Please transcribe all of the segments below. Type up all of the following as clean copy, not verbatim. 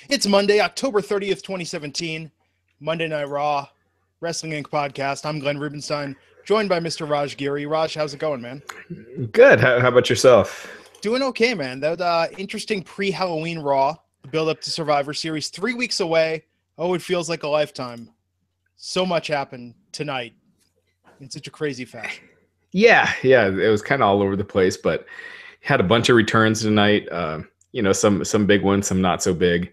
It's Monday, October 30th, 2017. Monday Night Raw, Wrestling Inc. podcast. I'm Glenn Rubenstein, joined by Mr. Raj Giri. Raj, how's it going, man? Good. How about yourself? Doing okay, man. That interesting pre-Halloween Raw, the build-up to Survivor Series, 3 weeks away. Oh, it feels like a lifetime. So much happened tonight in such a crazy fashion. Yeah. It was kind of all over the place, but had a bunch of returns tonight. Some big ones, some not so big.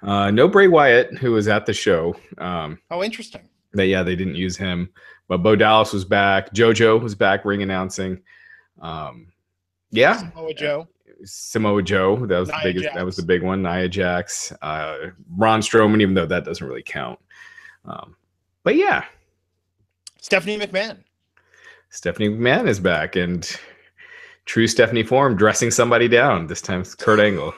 No Bray Wyatt, who was at the show. Oh, interesting. They didn't use him, but Bo Dallas was back. JoJo was back, ring announcing. Samoa Joe. That was the biggest. Jax. That was the big one. Nia Jax, Braun Strowman, even though that doesn't really count. But yeah, Stephanie McMahon. Stephanie McMahon is back, and true Stephanie form, dressing somebody down. This time it's Kurt Angle.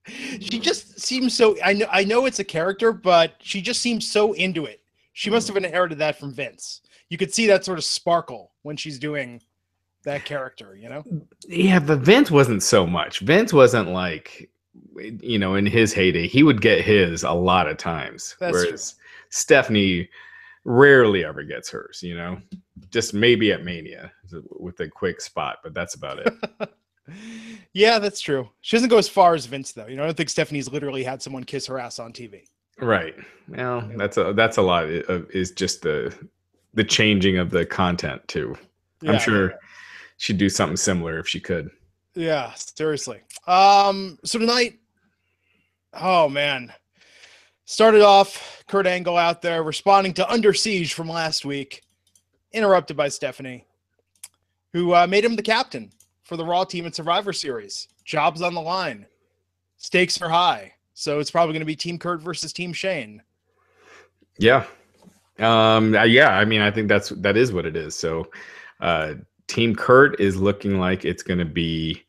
She just seems so. I know it's a character, but she just seems so into it. She must have inherited that from Vince. You could see that sort of sparkle when she's doing that character, you know? Yeah, but Vince wasn't so much. Vince wasn't like, in his heyday, he would get his a lot of times. Whereas Stephanie rarely ever gets hers, just maybe at Mania with a quick spot, but that's about it. Yeah, that's true. She doesn't go as far as Vince, though. I don't think Stephanie's literally had someone kiss her ass on TV. Right. Well, that's a lot. Is just the changing of the content too. Yeah, I'm sure she'd do something similar if she could. Yeah, seriously. So tonight, oh man, started off Kurt Angle out there responding to Under Siege from last week, interrupted by Stephanie, who made him the captain for the Raw team at Survivor Series. Jobs on the line. Stakes are high. So it's probably going to be Team Kurt versus Team Shane. Yeah. I think that is what it is. So Team Kurt is looking like it's going to be,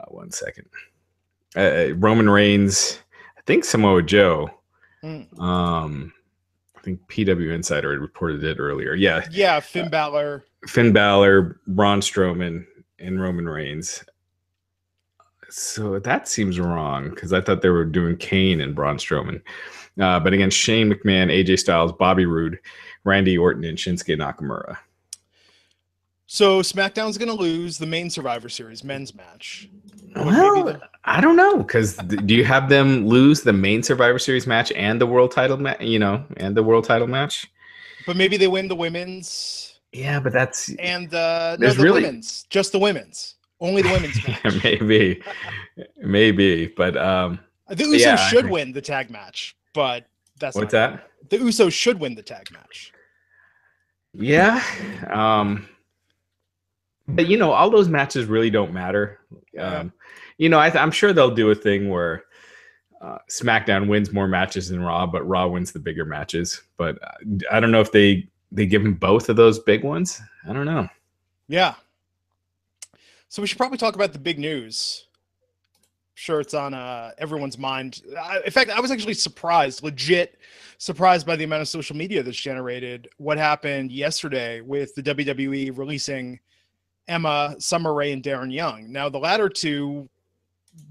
one second, Roman Reigns, I think Samoa Joe. I think PW Insider had reported it earlier. Yeah, Finn Balor, Braun Strowman, and Roman Reigns. So that seems wrong because I thought they were doing Kane and Braun Strowman. But again, Shane McMahon, AJ Styles, Bobby Roode, Randy Orton, and Shinsuke Nakamura. So SmackDown's going to lose the main Survivor Series men's match. Well, I don't know, because do you have them lose the main Survivor Series match and the world title match? And the world title match. But maybe they win the women's. Yeah, but that's women's, just the women's, only the women's match. maybe, but the Usos should win the tag match, but that's what's that? The Usos should win the tag match. Yeah, but all those matches really don't matter. I'm sure they'll do a thing where SmackDown wins more matches than Raw, but Raw wins the bigger matches. But I don't know if they give them both of those big ones. I don't know. Yeah. So we should probably talk about the big news. I'm sure it's on everyone's mind. In fact, I was actually legit surprised by the amount of social media that's generated. What happened yesterday with the WWE releasing Emma, Summer Rae, and Darren Young. Now, the latter two,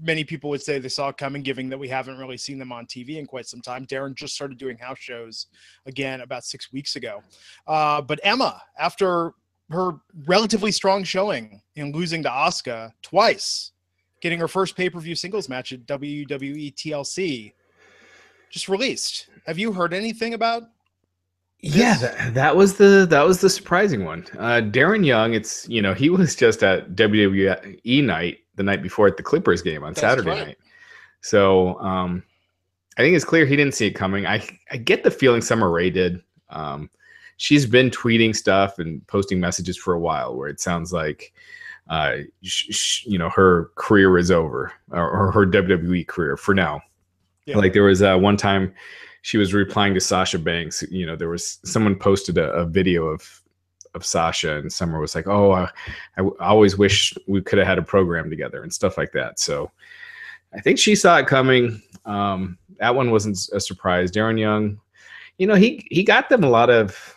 many people would say they saw it coming, given that we haven't really seen them on TV in quite some time. Darren just started doing house shows again about 6 weeks ago. But Emma, after her relatively strong showing in losing to Asuka twice, getting her first pay-per-view singles match at WWE TLC, just released. Have you heard anything about this? Yeah, that was the surprising one. Darren Young, he was just at WWE night the night before at the Clippers game on Saturday night. So I think it's clear he didn't see it coming. I get the feeling Summer Rae did. She's been tweeting stuff and posting messages for a while where it sounds like her career is over, or her WWE career for now. Yeah. Like there was one time she was replying to Sasha Banks. There was someone posted a video of Sasha, and Summer was like, "Oh, I always wish we could have had a program together," and stuff like that. So I think she saw it coming. That one wasn't a surprise. Darren Young, he got them a lot of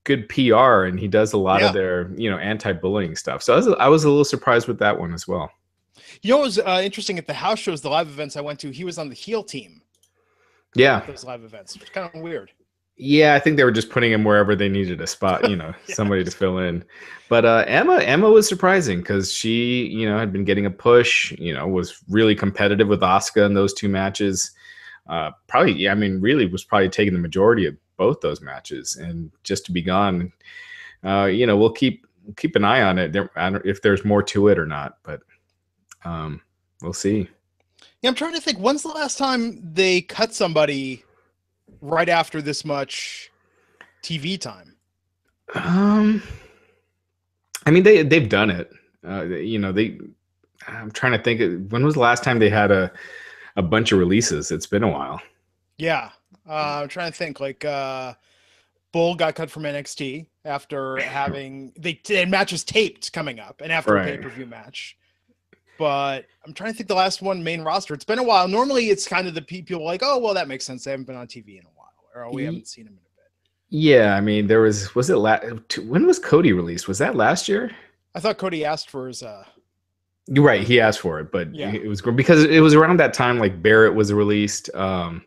good PR, and he does a lot of their, anti-bullying stuff. So I was a little surprised with that one as well. You know what was interesting at the house shows, the live events I went to, he was on the heel team. Yeah. Those live events. It's kind of weird. Yeah, I think they were just putting him wherever they needed a spot, somebody to fill in. But Emma was surprising because she, had been getting a push, was really competitive with Asuka in those two matches. Really was probably taking the majority of both those matches, and just to be gone, we'll keep an eye on it. I don't if there's more to it or not, but we'll see. Yeah, I'm trying to think. When's the last time they cut somebody right after this much TV time? They've done it. I'm trying to think. When was the last time they had a bunch of releases? It's been a while. Yeah, I'm trying to think. Like Bull got cut from NXT after having they had matches taped coming up, and after a pay-per-view match. But I'm trying to think the last one main roster. It's been a while. Normally, it's kind of the people like, oh, well, that makes sense. They haven't been on TV in a while, or we haven't seen them in a bit. Yeah, there was it when was Cody released? Was that last year? I thought Cody asked for his. You're right. He asked for it, but it was because it was around that time like Barrett was released, and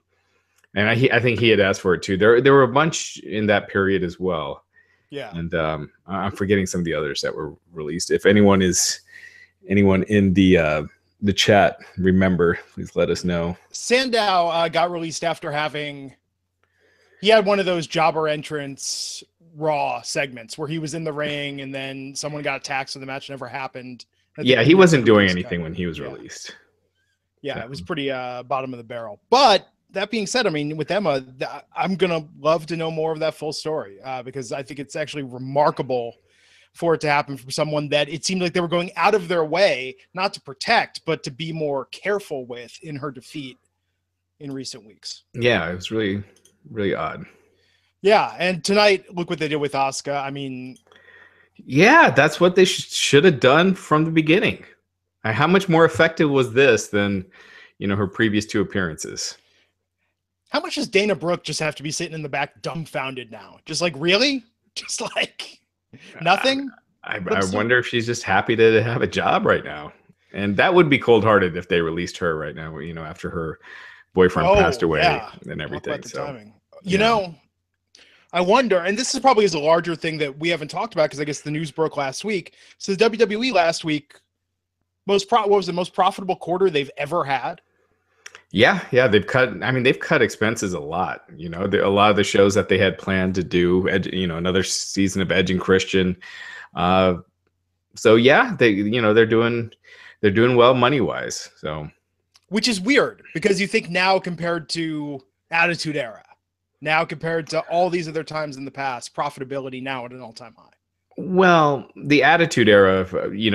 I think he had asked for it too. There were a bunch in that period as well. Yeah, and I'm forgetting some of the others that were released. If anyone in the chat remember, please let us know. Sandow got released after he had one of those jobber entrance Raw segments where he was in the ring and then someone got attacked, so the match never happened. Yeah, he wasn't doing anything when he was released. Yeah, it was pretty bottom of the barrel. But that being said, with Emma, I'm gonna love to know more of that full story because I think it's actually remarkable for it to happen from someone that it seemed like they were going out of their way not to protect, but to be more careful with in her defeat in recent weeks. Yeah, it was really, really odd. Yeah, and tonight, look what they did with Asuka. Yeah, that's what they should have done from the beginning. How much more effective was this than, her previous two appearances? How much does Dana Brooke just have to be sitting in the back dumbfounded now? Just like, really? Just like... Nothing. I wonder if she's just happy to have a job right now, and that would be cold-hearted if they released her right now. After her boyfriend passed away and everything. Timing. I wonder, and this is probably a larger thing that we haven't talked about because I guess the news broke last week. So the WWE last week, what was the most profitable quarter they've ever had? Yeah, they've cut expenses a lot. A lot of the shows that they had planned to do, another season of Edge and Christian. So yeah, they're doing well money wise. So, which is weird because you think now compared to Attitude Era, now compared to all these other times in the past, profitability now at an all-time high. Well, the Attitude Era,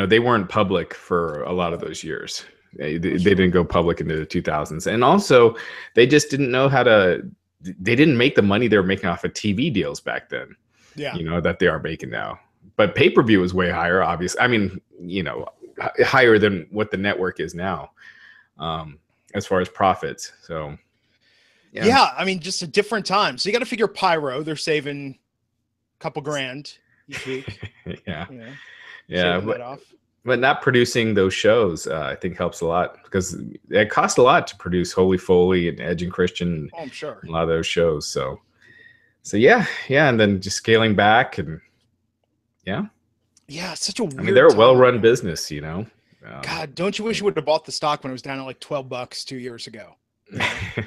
they weren't public for a lot of those years. They didn't go public into the 2000s. And also, they just didn't know they didn't make the money they were making off of TV deals back then. Yeah. That they are making now. But pay-per-view was way higher, obviously. Higher than what the network is now as far as profits. So, yeah. Just a different time. So you got to figure Pyro, they're saving a couple grand each week. Yeah. But not producing those shows, I think, helps a lot because it costs a lot to produce Holy Foley and Edge and Christian. Oh, I'm sure. A lot of those shows. So yeah, and then just scaling back and yeah, it's such a weird. They're a well-run business, God, don't you wish you would have bought the stock when it was down at like $12 2 years ago?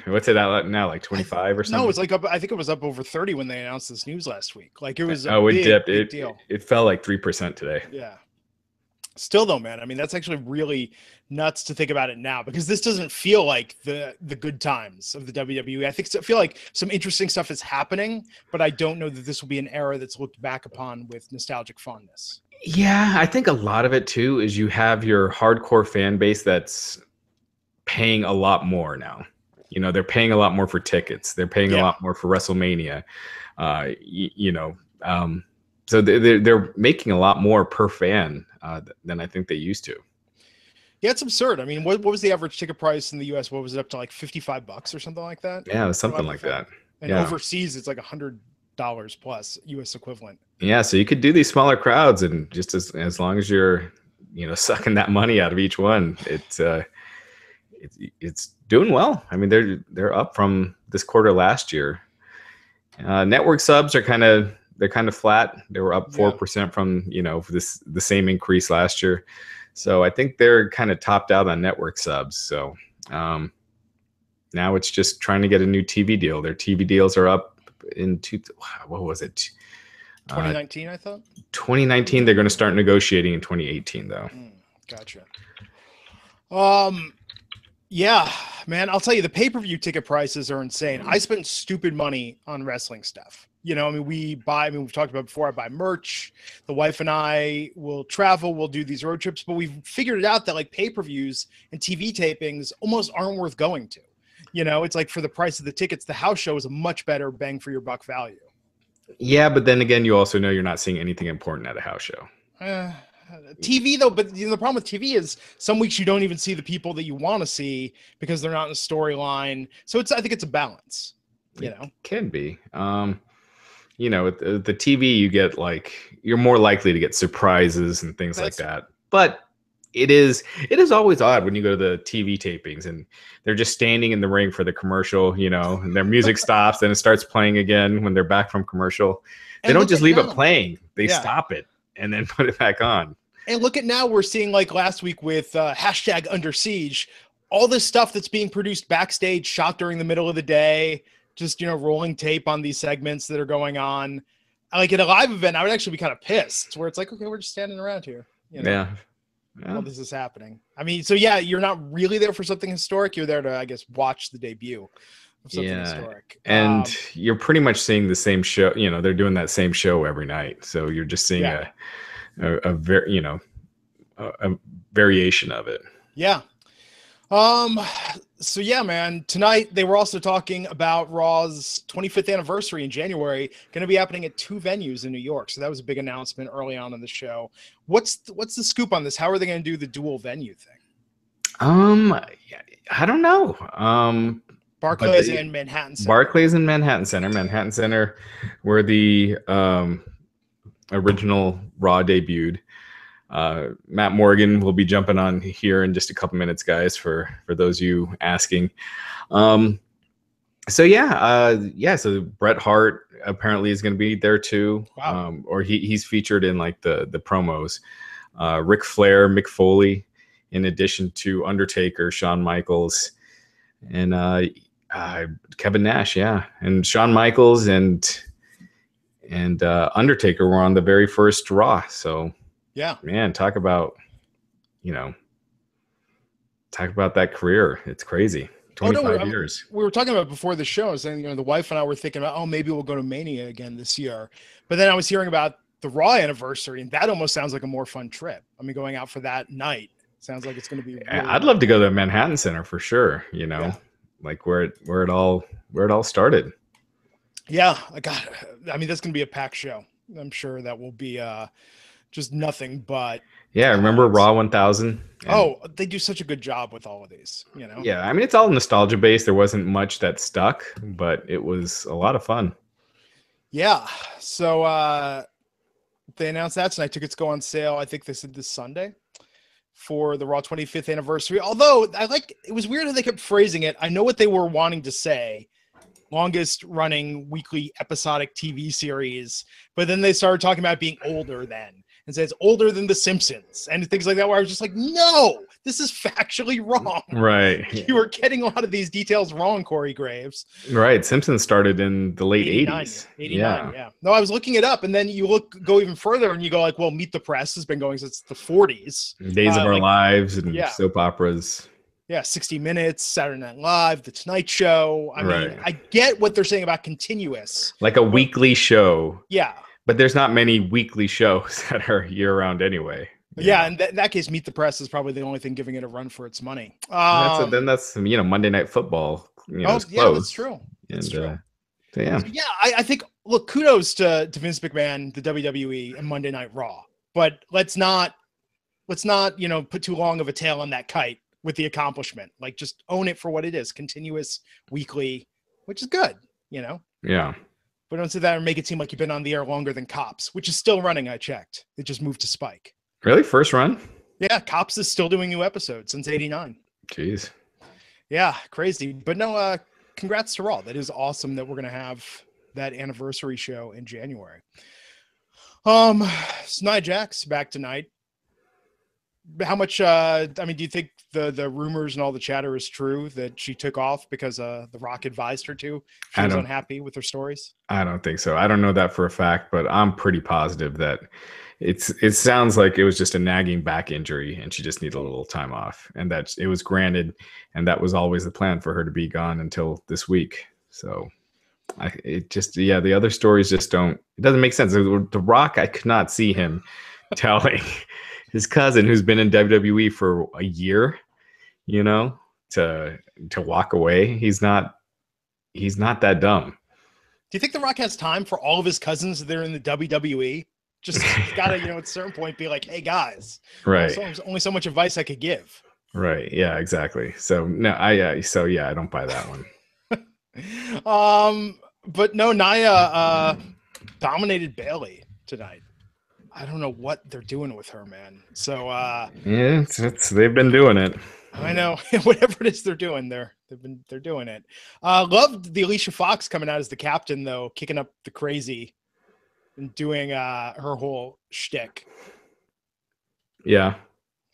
What's it at now? Like 25 or something? No, it's like up. I think it was up over 30 when they announced this news last week. Like it was. It dipped. Big deal. It fell like 3% today. Yeah. Still though, man, that's actually really nuts to think about it now because this doesn't feel like the good times of the WWE. I feel like some interesting stuff is happening, but I don't know that this will be an era that's looked back upon with nostalgic fondness. Yeah, I think a lot of it too is you have your hardcore fan base that's paying a lot more now. They're paying a lot more for tickets. They're paying a lot more for WrestleMania. So they're making a lot more per fan than I think they used to. Yeah, it's absurd. What was the average ticket price in the US? What was it, up to like $55 or something like that? Yeah, something like that. And overseas, it's like $100 plus US equivalent. Yeah, so you could do these smaller crowds, and just as long as you're sucking that money out of each one. It's doing well. I mean, they're up from this quarter last year. Network subs are kind of flat. They were up 4% from the same increase last year. So I think they're kind of topped out on network subs. So now it's just trying to get a new TV deal. Their TV deals are up in what was it? 2019, I thought. 2019. They're going to start negotiating in 2018, though. Gotcha. Yeah, man, I'll tell you, the pay-per-view ticket prices are insane. I spend stupid money on wrestling stuff. I mean, we've talked about before, I buy merch. The wife and I will travel, we'll do these road trips, but we've figured it out that like pay-per-views and TV tapings almost aren't worth going to. It's like for the price of the tickets, the house show is a much better bang for your buck value. Yeah, but then again, you also know you're not seeing anything important at a house show. TV though, but the problem with TV is some weeks you don't even see the people that you want to see because they're not in the storyline. So I think it's a balance. It can be. The TV you get you're more likely to get surprises and things like that. But it is always odd when you go to the TV tapings and they're just standing in the ring for the commercial, and their music stops and it starts playing again when they're back from commercial. They don't just leave it playing. They stop it and then put it back on. And look at now, we're seeing like last week with hashtag Under Siege, all this stuff that's being produced backstage, shot during the middle of the day, just, rolling tape on these segments that are going on. Like at a live event, I would actually be kind of pissed where it's like, okay, we're just standing around here. Yeah. While this is happening. I mean, so yeah, you're not really there for something historic. You're there to, I guess, watch the debut of something historic. And you're pretty much seeing the same show. They're doing that same show every night. So you're just seeing a very, a variation of it. Yeah. So yeah, man, tonight they were also talking about Raw's 25th anniversary in January, going to be happening at 2 venues in New York. So that was a big announcement early on in the show. What's the scoop on this? How are they going to do the dual venue thing? I don't know. Barclays and Manhattan Center. Barclays and Manhattan Center. Manhattan Center, where the original Raw debuted. Matt Morgan will be jumping on here in just a couple minutes, guys, for those of you asking. So Bret Hart apparently is going to be there too. Wow. Or he's featured in like the promos. Ric Flair, Mick Foley, in addition to Undertaker, Shawn Michaels, and Kevin Nash, and Shawn Michaels and Undertaker were on the very first Raw. So yeah, man, talk about that career. It's crazy. 25 years. We were talking about before the show, saying, the wife and I were thinking about, maybe we'll go to Mania again this year. But then I was hearing about the Raw anniversry, and that almost sounds like a more fun trip. I mean, going out for that night sounds like it's going to be. Really I'd love to go to the Manhattan Center for sure. Like where it all started. Yeah, I mean, that's going to be a packed show. I'm sure that will be just nothing but. Yeah, remember Raw 1000? They do such a good job with all of these, Yeah, I mean, it's all nostalgia based. There wasn't much that stuck, but it was a lot of fun. Yeah, so they announced that tonight. Tickets go on sale, I think they said this Sunday, for the Raw 25th anniversary. Although, it was weird how they kept phrasing it. I know what they were wanting to say. Longest running weekly episodic TV series, but then they started talking about being older then. And says older than The Simpsons and things like that, where I was just like, no, this is factually wrong. Right. You were getting a lot of these details wrong, Corey Graves. Right. Simpsons started in the late 80s. 89, yeah. No, I was looking it up, and then you go even further and you go like, well, Meet the Press has been going since the 40s. Days of Our Lives and soap operas. Yeah, 60 Minutes, Saturday Night Live, The Tonight Show. I mean, I get what they're saying about continuous. Like a weekly show. Yeah. But there's not many weekly shows that are year-round anyway. Yeah, and in that case, Meet the Press is probably the only thing giving it a run for its money. That's Monday Night Football. That's true. That's true. So, yeah. So, I think, look, kudos to Vince McMahon, the WWE, and Monday Night Raw. But let's not put too long of a tail on that kite with the accomplishment. Like, just own it for what it is, continuous, weekly, which is good, Yeah. But don't say that and make it seem like you've been on the air longer than Cops, which is still running. I checked. It just moved to Spike. Really? First run? Yeah, Cops is still doing new episodes since '89. Jeez. Yeah, crazy. But no, congrats to Raw. That is awesome that we're gonna have that anniversary show in January. Nia Jax back tonight. How much? I mean, do you think the rumors and all the chatter is true that she took off because The Rock advised her to? She was unhappy with her stories. I don't think so. I don't know that for a fact, but I'm pretty positive that it sounds like it was just a nagging back injury and she just needed a little time off, and that it was granted, and that was always the plan for her to be gone until this week. So the other stories just don't. It doesn't make sense. The Rock, I could not see him telling his cousin, who's been in WWE for a year, to walk away. He's not that dumb. Do you think The Rock has time for all of his cousins that are in the WWE? Just gotta, at a certain point, be like, hey guys, right? Only so much advice I could give. Right. Yeah. Exactly. So no, I don't buy that one. But no, Nia dominated Bailey tonight. I don't know what they're doing with her, man. So yeah, they've been doing it. I know. Whatever it is they're doing, they're doing it. Loved the Alicia Fox coming out as the captain, though, kicking up the crazy and doing her whole shtick. Yeah.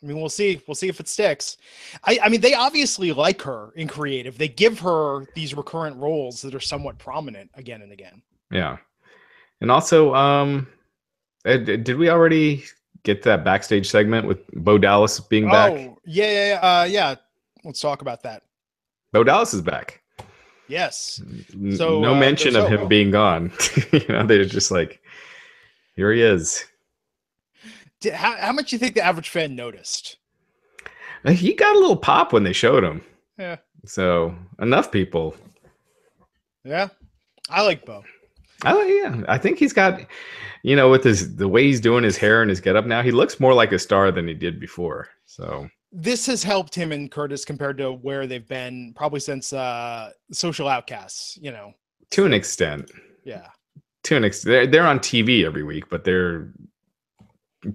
I mean, we'll see if it sticks. I mean, they obviously like her in creative. They give her these recurrent roles that are somewhat prominent again and again. Yeah. And also, did we already get that backstage segment with Bo Dallas being back? Oh, yeah. Let's talk about that. Bo Dallas is back. Yes. So no mention of him being gone. They're just like, here he is. How much do you think the average fan noticed? He got a little pop when they showed him. Yeah. So enough people. Yeah. I like Bo. I think he's got, with the way he's doing his hair and his getup now, he looks more like a star than he did before. So this has helped him and Curtis compared to where they've been probably since Social Outcasts, To an extent. Yeah. To an extent. They're on TV every week, but they're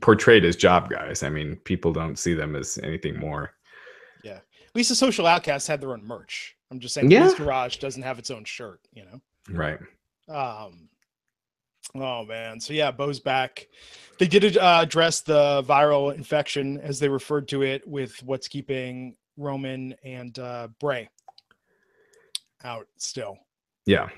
portrayed as job guys. I mean, people don't see them as anything more. Yeah. At least the Social Outcasts had their own merch. I'm just saying, yeah. Garage doesn't have its own shirt, Right. Oh man. So yeah, Bo's back. They did address the viral infection, as they referred to it, with what's keeping Roman and Bray out still. Yeah.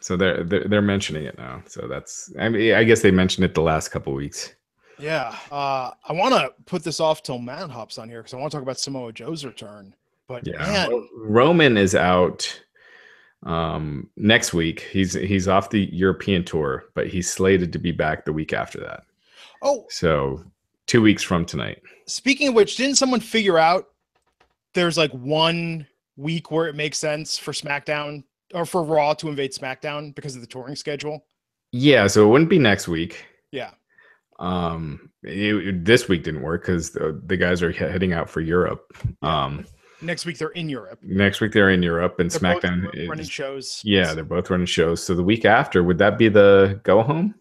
So they're mentioning it now. So that's, I guess they mentioned it the last couple of weeks. Yeah. I want to put this off till Matt hops on here because I want to talk about Samoa Joe's return. But yeah, man, Roman is out next week. He's off the European tour, but he's slated to be back the week after that. Oh, so 2 weeks from tonight. Speaking of which, didn't someone figure out there's like 1 week where it makes sense for SmackDown or for Raw to invade SmackDown because of the touring schedule? Yeah, so it wouldn't be next week. Yeah. This week didn't work because the guys are heading out for Europe. Yeah. Next week they're in Europe. Next week they're in Europe, and they're SmackDown both running shows. Yeah, they're both running shows. So the week after, would that be the go home?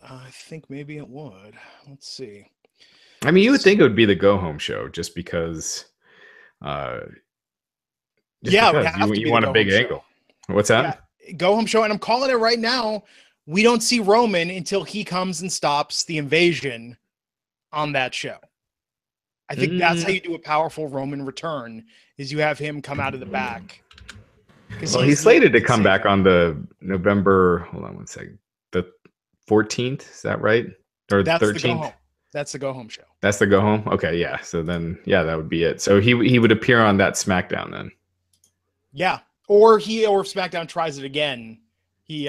I think maybe it would. Let's see. I mean, you would think it would be the go home show, just because. You want a big angle. What's that? Yeah, go home show, and I'm calling it right now. We don't see Roman until he comes and stops the invasion on that show. I think that's how you do a powerful Roman return, is you have him come out of the back. Well, he's slated to come back on the November, hold on 1 second, the 14th, is that right? Or the 13th? That's the go home show. That's the go home? Okay, yeah. So then, yeah, that would be it. So he would appear on that SmackDown then. Yeah. Or if SmackDown tries it again, he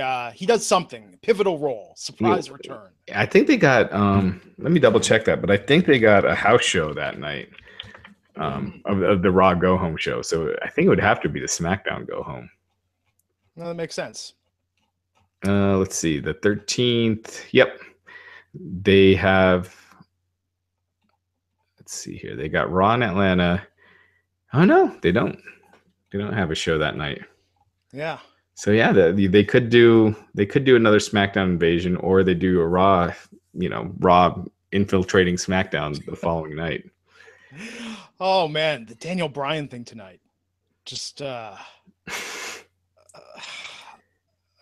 does something, pivotal role, surprise return. I think they got let me double check that, but I think they got a house show that night of the Raw go home show. So I think it would have to be the SmackDown go home. No, that makes sense. Let's see, the 13th. Yep. They have, let's see here. They got Raw in Atlanta. Oh no, they don't have a show that night. Yeah. So yeah, they could do another SmackDown invasion, or they do a Raw, Raw infiltrating SmackDown the following night. Oh man, the Daniel Bryan thing tonight. Just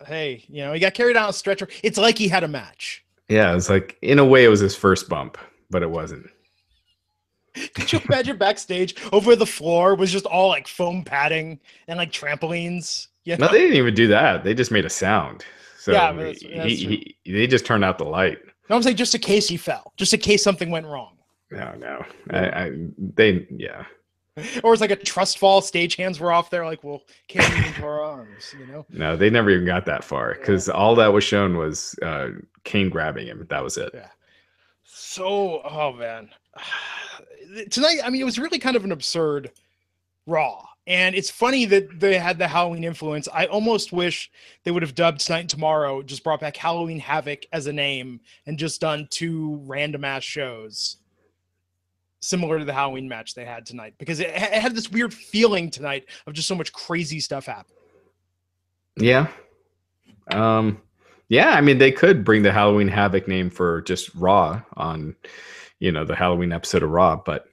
hey, he got carried out on a stretcher. It's like he had a match. Yeah, it was like, in a way, it was his first bump, but it wasn't. Could you imagine backstage over the floor was just all like foam padding and like trampolines? No, they didn't even do that. They just made a sound. So yeah, they just turned out the light. No, I'm saying just in case he fell, just in case something went wrong. No. Yeah. Or it's like a trust fall, stage hands were off there, like, well, can't even into our arms, No, they never even got that far because all that was shown was Kane grabbing him. That was it. Yeah. So, oh man. Tonight, I mean, it was really kind of an absurd Raw. And it's funny that they had the Halloween influence. I almost wish they would have dubbed Tonight and Tomorrow, just brought back Halloween Havoc as a name, and just done 2 random ass shows similar to the Halloween match they had tonight, because it had this weird feeling tonight of just so much crazy stuff happening. Yeah. Yeah, I mean, they could bring the Halloween Havoc name for just Raw on, the Halloween episode of Raw, but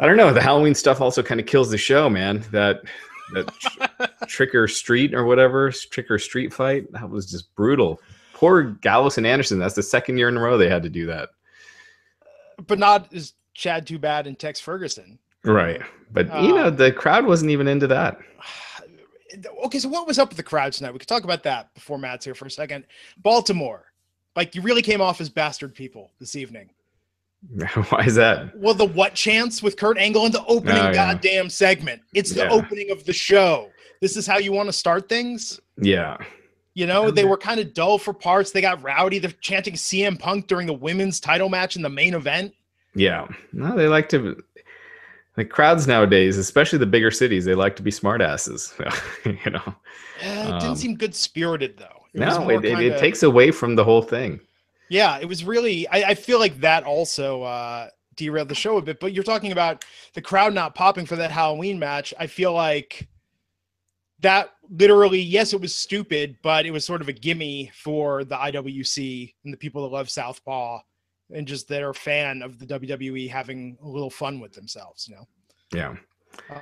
I don't know. The Halloween stuff also kind of kills the show, man. That Trick or Street or whatever, Trick or Street fight, that was just brutal. Poor Gallows and Anderson. That's the second year in a row they had to do that. But not as Chad Too Bad and Tex Ferguson. Right. But, the crowd wasn't even into that. Okay, so what was up with the crowd tonight? We could talk about that before Matt's here for a second. Baltimore. Like, you really came off as bastard people this evening. Why is that? Well, the what chance with Kurt Angle in the opening goddamn segment. It's the opening of the show. This is how you want to start things? Yeah. They were kind of dull for parts. They got rowdy. They're chanting CM Punk during the women's title match in the main event. Yeah. No, they like to... The crowds nowadays, especially the bigger cities, they like to be smartasses. It didn't seem good-spirited, though. It takes away from the whole thing. Yeah, it was really, I feel like that also derailed the show a bit, but you're talking about the crowd not popping for that Halloween match. I feel like that literally, yes, it was stupid, but it was sort of a gimme for the IWC and the people that love Southpaw and just their fan of the WWE having a little fun with themselves, Yeah.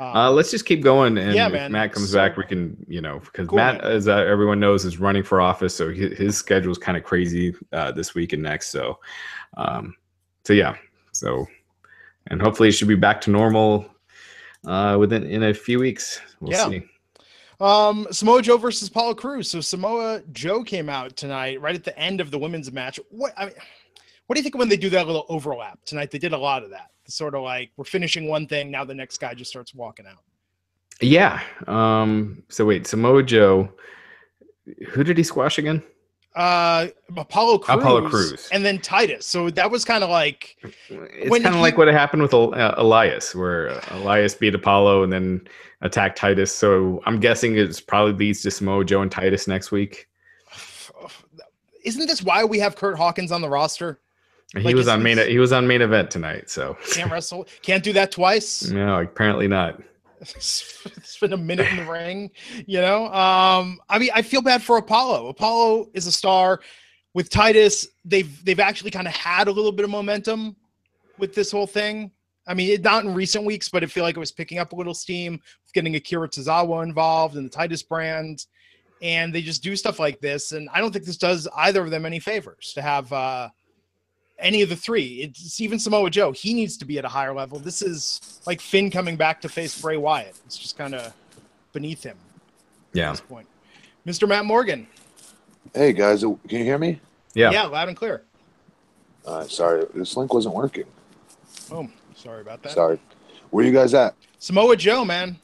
Let's just keep going, and if Matt comes back, we can, because cool, Matt, as everyone knows, is running for office, so his schedule is kind of crazy this week and next. So, and hopefully it should be back to normal in a few weeks. We'll see. Samoa Joe versus Apollo Crews. So Samoa Joe came out tonight, right at the end of the women's match. What do you think when they do that little overlap tonight? They did a lot of that. It's sort of like we're finishing one thing, now the next guy just starts walking out. Yeah. So wait, Samoa Joe, who did he squash again? Apollo Crews. And then Titus. So that was kind of like... It's kind of like what happened with Elias, where Elias beat Apollo and then attacked Titus. So I'm guessing it's probably leads to Samoa Joe and Titus next week. Isn't this why we have Kurt Hawkins on the roster? He was on main event tonight, so can't wrestle. Can't do that twice. No, apparently not. Spend a minute in the ring, I mean, I feel bad for Apollo. Apollo is a star. With Titus, they've actually kind of had a little bit of momentum with this whole thing. I mean, not in recent weeks, but I feel like it was picking up a little steam with getting Akira Tozawa involved in the Titus brand. And they just do stuff like this. And I don't think this does either of them any favors to have any of the three. It's even Samoa Joe. He needs to be at a higher level. This is like Finn coming back to face Bray Wyatt. It's just kind of beneath him at this point. Mr. Matt Morgan. Hey, guys. Can you hear me? Yeah. Yeah, loud and clear. Sorry. This link wasn't working. Oh, sorry about that. Sorry. Where you guys at? Samoa Joe, man.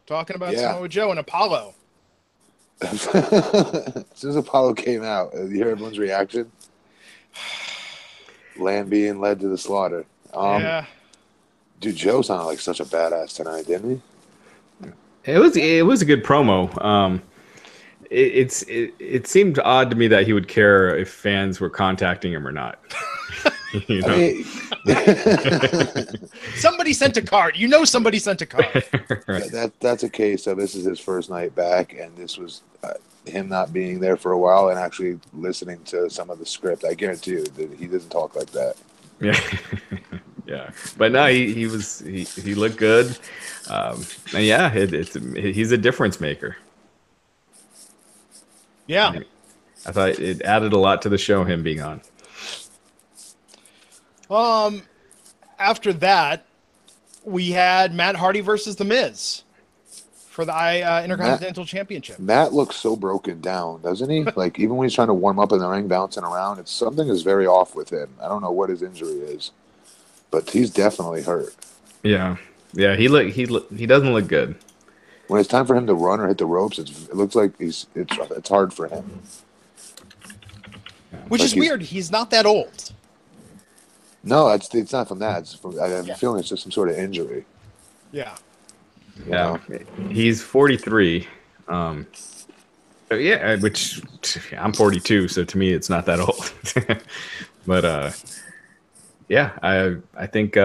Talking about Samoa Joe and Apollo. As soon as Apollo came out, you hear everyone's reaction? Land being led to the slaughter. Dude, Joe sounded like such a badass tonight, didn't he? It was a good promo. It seemed odd to me that he would care if fans were contacting him or not. I mean, somebody sent a card. Somebody sent a card. That's a case of this is his first night back, and this was him not being there for a while and actually listening to some of the script. I guarantee you that he doesn't talk like that. Yeah. Yeah, but no, he looked good. And yeah, he's a difference maker. Yeah. I thought it added a lot to the show, him being on. After that, we had Matt Hardy versus The Miz for the Intercontinental Championship. Matt looks so broken down, doesn't he? Like, even when he's trying to warm up in the ring, bouncing around, something is very off with him. I don't know what his injury is, but he's definitely hurt. Yeah, he doesn't look good. When it's time for him to run or hit the ropes, it looks like it's hard for him. Which is weird. He's not that old. No, it's not from that. I have a feeling it's just some sort of injury. Yeah. Yeah, he's 43. Yeah, which I'm 42, so to me it's not that old. But yeah, I think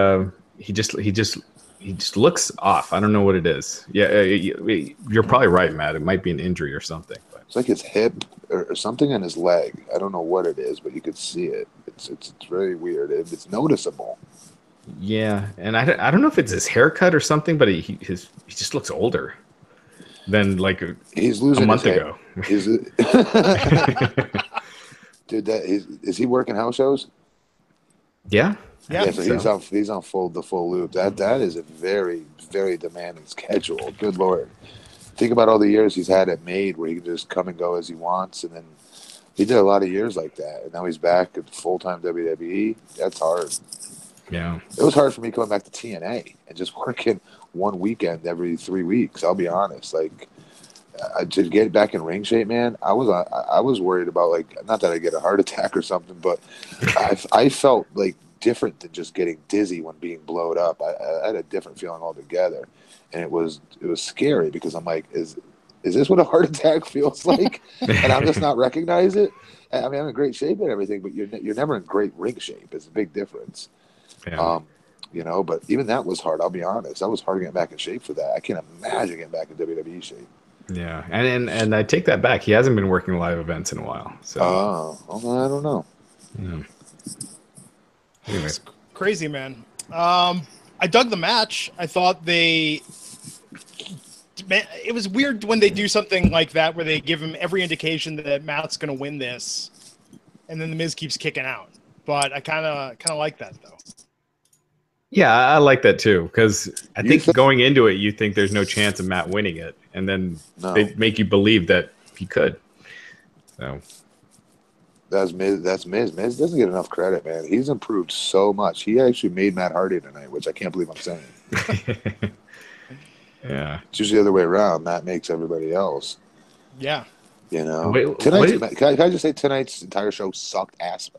he just looks off. I don't know what it is. Yeah, you're probably right, Matt. It might be an injury or something. But. It's like his hip or something in his leg. I don't know what it is, but you could see it. It's very weird. It's noticeable. Yeah, and I don't know if it's his haircut or something, but he just looks older than like he's losing a month ago. Dude, is he working house shows? Yeah. So he's on the full loop. That is a very, very demanding schedule. Good Lord. Think about all the years he's had it made where he can just come and go as he wants, and then he did a lot of years like that, and now he's back at full-time WWE. That's hard. Yeah. It was hard for me coming back to TNA and just working one weekend every 3 weeks. I'll be honest. Like, to get back in ring shape, man, I was worried about, like, not that I get a heart attack or something, but I felt like different than just getting dizzy when being blowed up. I had a different feeling altogether, and it was scary because I'm like, is this what a heart attack feels like? And I'm just not recognize it. I mean, I'm in great shape and everything, but you're never in great ring shape. It's a big difference. Yeah. But even that was hard. I'll be honest. That was hard to get back in shape for that. I can't imagine getting back in WWE shape. Yeah, and I take that back. He hasn't been working live events in a while. So. I don't know. Yeah. Anyway. It's crazy, man. I dug the match. I thought it was weird when they do something like that where they give him every indication that Matt's going to win this, and then the Miz keeps kicking out. But I kind of like that though. Yeah, I like that too, because I think going into it, you think there's no chance of Matt winning it, and then they make you believe that he could. So that's Miz. Miz doesn't get enough credit, man. He's improved so much. He actually made Matt Hardy tonight, which I can't believe I'm saying. Yeah, it's usually the other way around. Matt makes everybody else. Yeah. You know, Wait, can I just say tonight's entire show sucked ass?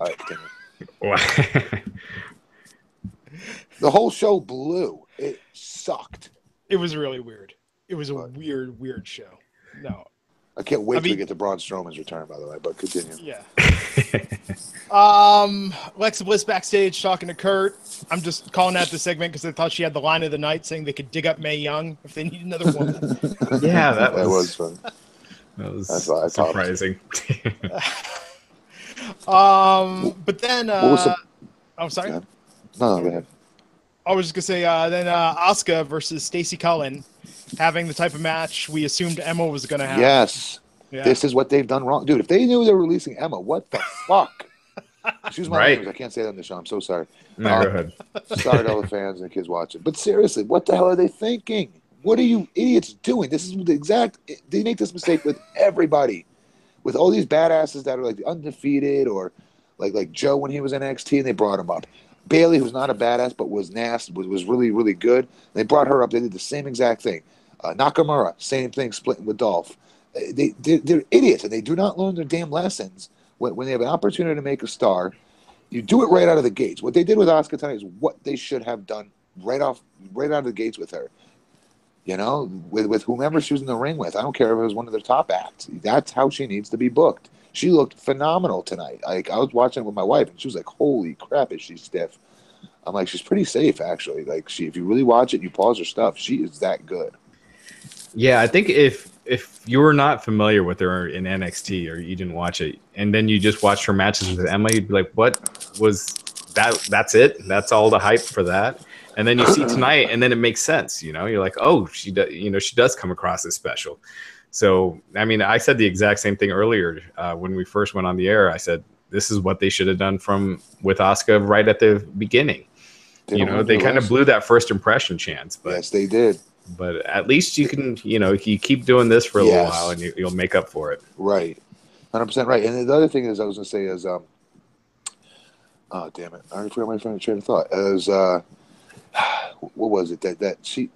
The whole show blew. It sucked. It was really weird. It was a weird show. No. I can't wait till we get to Braun Strowman's return, by the way, but continue. Yeah. Alexa Bliss backstage talking to Kurt. I'm just calling that the segment because I thought she had the line of the night saying they could dig up Mae Young if they need another woman. Yeah, that was fun. That was surprising. But then I'm sorry. No, go ahead. I was just gonna say then Asuka versus Stacey Cullen having the type of match we assumed Emma was gonna have. Yes. Yeah. This is what they've done wrong. Dude, if they knew they were releasing Emma, what the fuck? Excuse my language. I can't say that on the show. I'm so sorry. No, go ahead. Sorry to all the fans and the kids watching. But seriously, what the hell are they thinking? What are you idiots doing? This is the exact. They make this mistake with everybody, with all these badasses that are like undefeated or like Joe when he was in NXT and they brought him up. Bailey, who's not a badass but was nasty, was really, really good. They brought her up. They did the same exact thing. Nakamura, same thing, splitting with Dolph. They're idiots, and they do not learn their damn lessons. When they have an opportunity to make a star, you do it right out of the gates. What they did with Asuka tonight is what they should have done right out of the gates with her. You know, with whomever she was in the ring with. I don't care if it was one of their top acts. That's how she needs to be booked. She looked phenomenal tonight. Like, I was watching it with my wife, and she was like, "Holy crap, is she stiff?" I'm like, "She's pretty safe, actually. Like, if you really watch it, and you pause her stuff, she is that good." Yeah, I think if you were not familiar with her in NXT or you didn't watch it, and then you just watched her matches with Emma, you'd be like, "What was that's it. That's all the hype for that. And then you see tonight, and then it makes sense. You know, you're like, oh, she does come across as special. So, I mean, I said the exact same thing earlier when we first went on the air. I said, this is what they should have done with Asuka right at the beginning. They kind of blew that first impression chance. But, yes, they did. But at least you can, you keep doing this for a little while, and you'll make up for it. Right. 100% right. And the other thing is, I was going to say is, oh, damn it. I already forgot my train of thought. As, what was it? That she,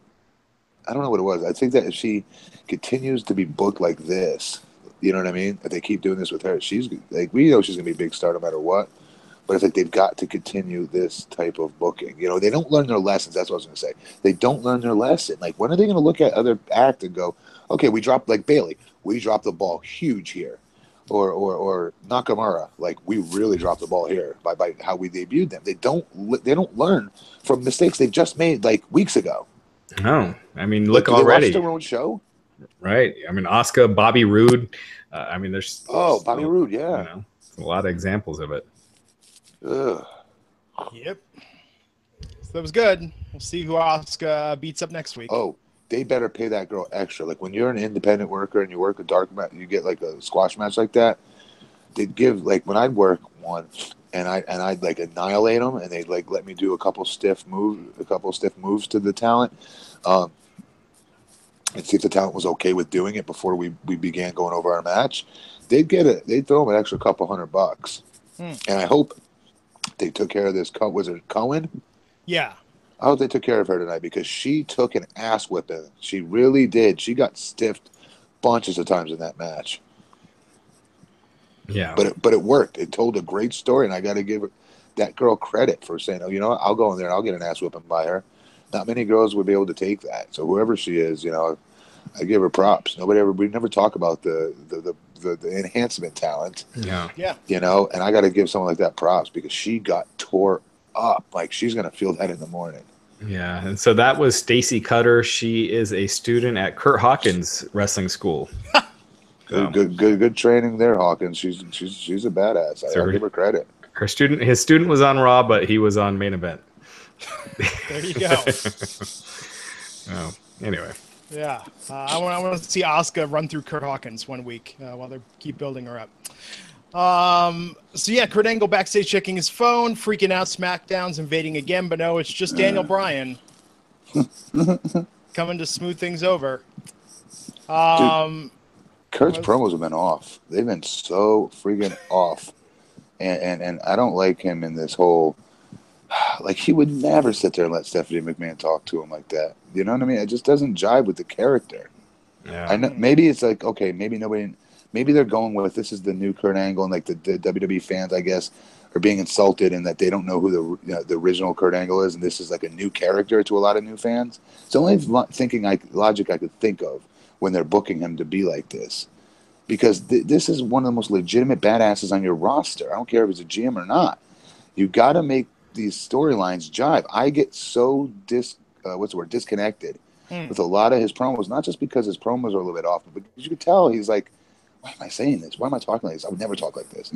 I don't know what it was. I think that if she continues to be booked like this, you know what I mean? If they keep doing this with her, she's like, we know she's going to be a big star no matter what. But it's like they've got to continue this type of booking. They don't learn their lessons. That's what I was going to say. They don't learn their lesson. Like, when are they going to look at other act and go, okay, we dropped, like Bailey, we dropped the ball huge here. Or Nakamura, like, we really dropped the ball here by how we debuted them. They don't learn from mistakes they've just made like weeks ago. No, I mean, look already. They watch their own show, right? I mean, Asuka, Bobby Roode. I mean, there's Bobby Roode, yeah, a lot of examples of it. Ugh. Yep. So that was good. We'll see who Asuka beats up next week. Oh, they better pay that girl extra. Like, when you're an independent worker and you work a dark match, you get like a squash match like that. They'd give, like, when I'd work one and I'd like annihilate them, and they'd like let me do a couple stiff moves to the talent, and see if the talent was okay with doing it before we began going over our match. They'd throw them an extra couple $100. And I hope they took care of this. Was it Cohen? Yeah. I hope they took care of her tonight, because she took an ass whipping. She really did. She got stiffed bunches of times in that match. Yeah. But it worked. It told a great story, and I got to give that girl credit for saying, oh, you know what? I'll go in there and I'll get an ass whipping by her. Not many girls would be able to take that. So whoever she is, I give her props. We never talk about the enhancement talent. Yeah. Yeah. And I got to give someone like that props, because she got tore up. Like, she's going to feel that in the morning. Yeah. And so that was Stacey Cutter. She is a student at Kurt Hawkins Wrestling School. Good training there, Hawkins. She's a badass. I give her credit. His student was on Raw, but he was on Main Event. There you go. Oh, anyway. Yeah, I want to see Asuka run through Kurt Hawkins one week while they keep building her up. So yeah, Kurt Angle backstage checking his phone, freaking out. SmackDown's invading again, but no, it's just Daniel Bryan coming to smooth things over. Kurt's promos have been off. They've been so freaking off, and I don't like him in this whole. Like, he would never sit there and let Stephanie McMahon talk to him like that. You know what I mean? It just doesn't jive with the character. Yeah. I know, maybe it's like, okay, maybe they're going with, this is the new Kurt Angle, and like the WWE fans, I guess, are being insulted, and that they don't know who the original Kurt Angle is, and this is like a new character to a lot of new fans. It's the only logic I could think of when they're booking him to be like this, because this is one of the most legitimate badasses on your roster. I don't care if he's a GM or not. You got to make these storylines jive. I get so disconnected with a lot of his promos, not just because his promos are a little bit off, but because you could tell he's like, why am I saying this? Why am I talking like this? I would never talk like this.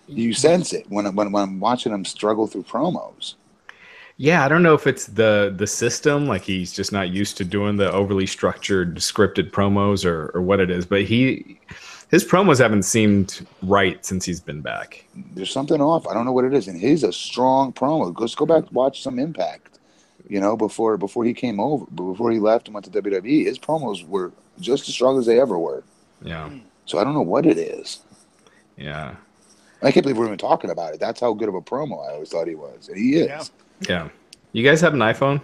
You sense it when I'm watching him struggle through promos. Yeah, I don't know if it's the system, like he's just not used to doing the overly structured, scripted promos, or what it is, but his promos haven't seemed right since he's been back. There's something off. I don't know what it is. And he's a strong promo. Let's go back and watch some Impact. Before he came over, before he left and went to WWE, his promos were just as strong as they ever were. Yeah. So I don't know what it is. Yeah. I can't believe we're even talking about it. That's how good of a promo I always thought he was. And he is. Yeah. You guys have an iPhone?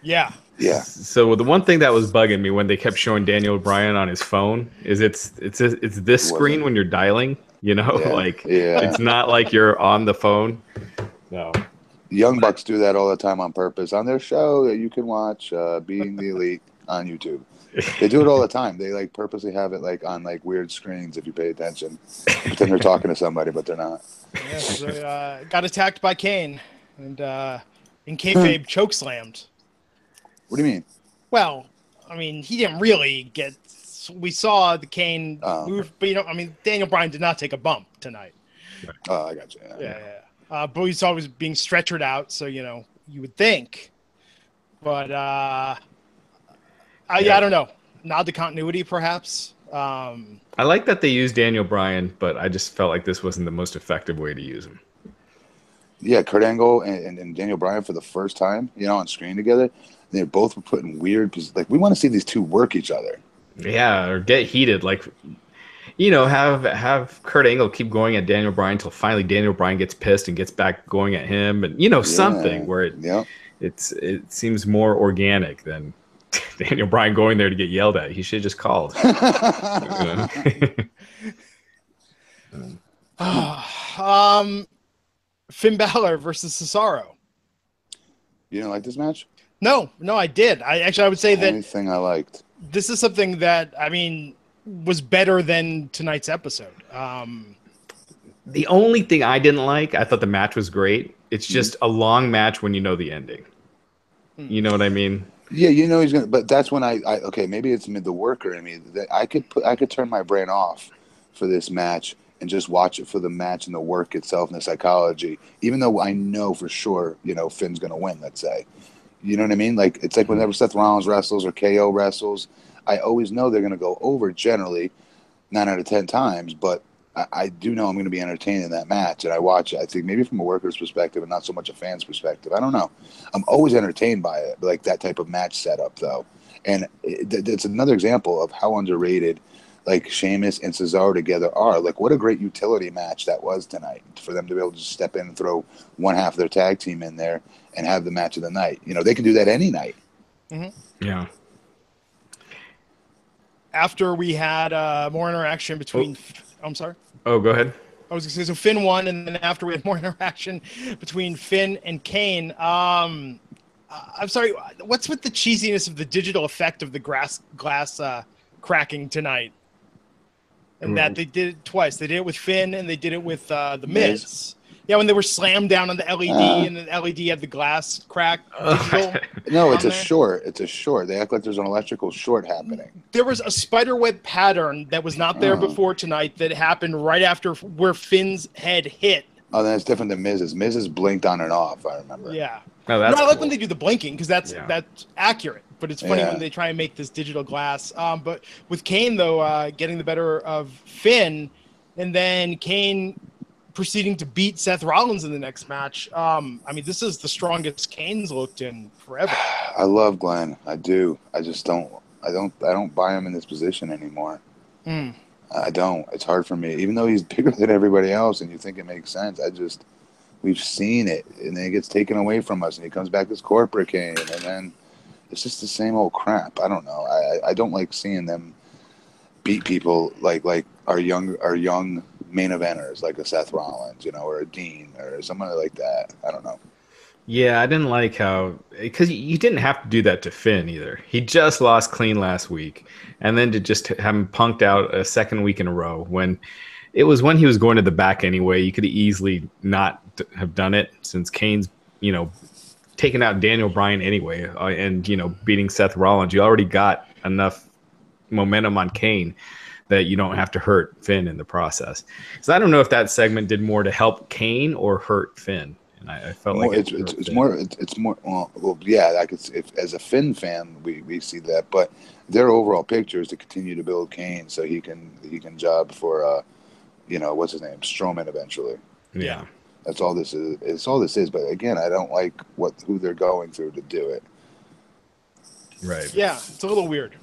Yeah. Yeah. So the one thing that was bugging me when they kept showing Daniel Bryan on his phone is it's this screen when you're dialing, it's not like you're on the phone. No. Young Bucks do that all the time on purpose on their show that you can watch, Being the Elite on YouTube. They do it all the time. They like purposely have it like on like weird screens if you pay attention. Pretend they're talking to somebody, but they're not. Yeah, so, got attacked by Kane and in kayfabe chokeslammed. What do you mean? Well, I mean, he didn't really get. We saw the Kane move, but Daniel Bryan did not take a bump tonight. Oh, I got you. Yeah. But he's always being stretchered out, so you would think. But I don't know. Nod to continuity, perhaps. I like that they used Daniel Bryan, but I just felt like this wasn't the most effective way to use him. Yeah, Kurt Angle and Daniel Bryan for the first time, on screen together. They both were put in weird, like, we want to see these two work each other. Yeah, or get heated, like, have Kurt Angle keep going at Daniel Bryan until finally Daniel Bryan gets pissed and gets back going at him, and something where it seems more organic than Daniel Bryan going there to get yelled at. He should have just called. Finn Balor versus Cesaro. You didn't like this match? No, I did. I would say that anything I liked. This is something that was better than tonight's episode. The only thing I didn't like, I thought the match was great. It's just a long match when you know the ending. You know what I mean? Yeah, he's gonna. But that's when I okay, maybe it's the worker in me that I could turn my brain off for this match and just watch it for the match and the work itself and the psychology. Even though I know for sure, Finn's gonna win. Let's say, you know what I mean? Like it's like whenever Seth Rollins wrestles or KO wrestles, I always know they're gonna go over generally 9 out of 10 times, but I do know I'm going to be entertained in that match, and I watch it. I think maybe from a worker's perspective and not so much a fan's perspective. I don't know. I'm always entertained by it, like that type of match setup, though. And it's another example of how underrated, like Sheamus and Cesaro together are. Like, what a great utility match that was tonight for them to be able to just step in and throw one half of their tag team in there and have the match of the night. They can do that any night. Mm-hmm. Yeah. After we had more interaction between... I'm sorry? Oh, go ahead. I was going to say, so Finn won, and then after we had more interaction between Finn and Kane. I'm sorry, what's with the cheesiness of the digital effect of the glass cracking tonight? And that they did it twice. They did it with Finn, and they did it with The Miz. Yeah, when they were slammed down on the LED, and the LED had the glass crack. No, it's a short. It's a short. They act like there's an electrical short happening. There was a spiderweb pattern that was not there before tonight that happened right after where Finn's head hit. Oh, then it's different than Miz's. Miz's blinked on and off, I remember. Yeah. Oh, that's I like when they do the blinking because that's accurate. But it's funny when they try and make this digital glass. But with Kane, though, getting the better of Finn, and then Kane proceeding to beat Seth Rollins in the next match. This is the strongest Kane's looked in forever. I love Glenn. I do. I just don't buy him in this position anymore. I don't. It's hard for me. Even though he's bigger than everybody else and you think it makes sense, we've seen it, and then it gets taken away from us, and he comes back as corporate Kane, and then it's just the same old crap. I don't know. I don't like seeing them beat people like our young main eventers, like a Seth Rollins, or a Dean or somebody like that. I don't know. Yeah, I didn't like how, because you didn't have to do that to Finn either. He just lost clean last week, and then to just have him punked out a second week in a row when he was going to the back anyway. You could have easily not have done it since Kane's, taking out Daniel Bryan anyway, and beating Seth Rollins. You already got enough momentum on Kane that you don't have to hurt Finn in the process. So I don't know if that segment did more to help Kane or hurt Finn. And I felt like it's more. Well, yeah. If as a Finn fan, we see that, but their overall picture is to continue to build Kane so he can job for what's his name, Strowman eventually. Yeah, that's all this is. It's all this is. But again, I don't like who they're going through to do it. Right. Yeah, it's a little weird.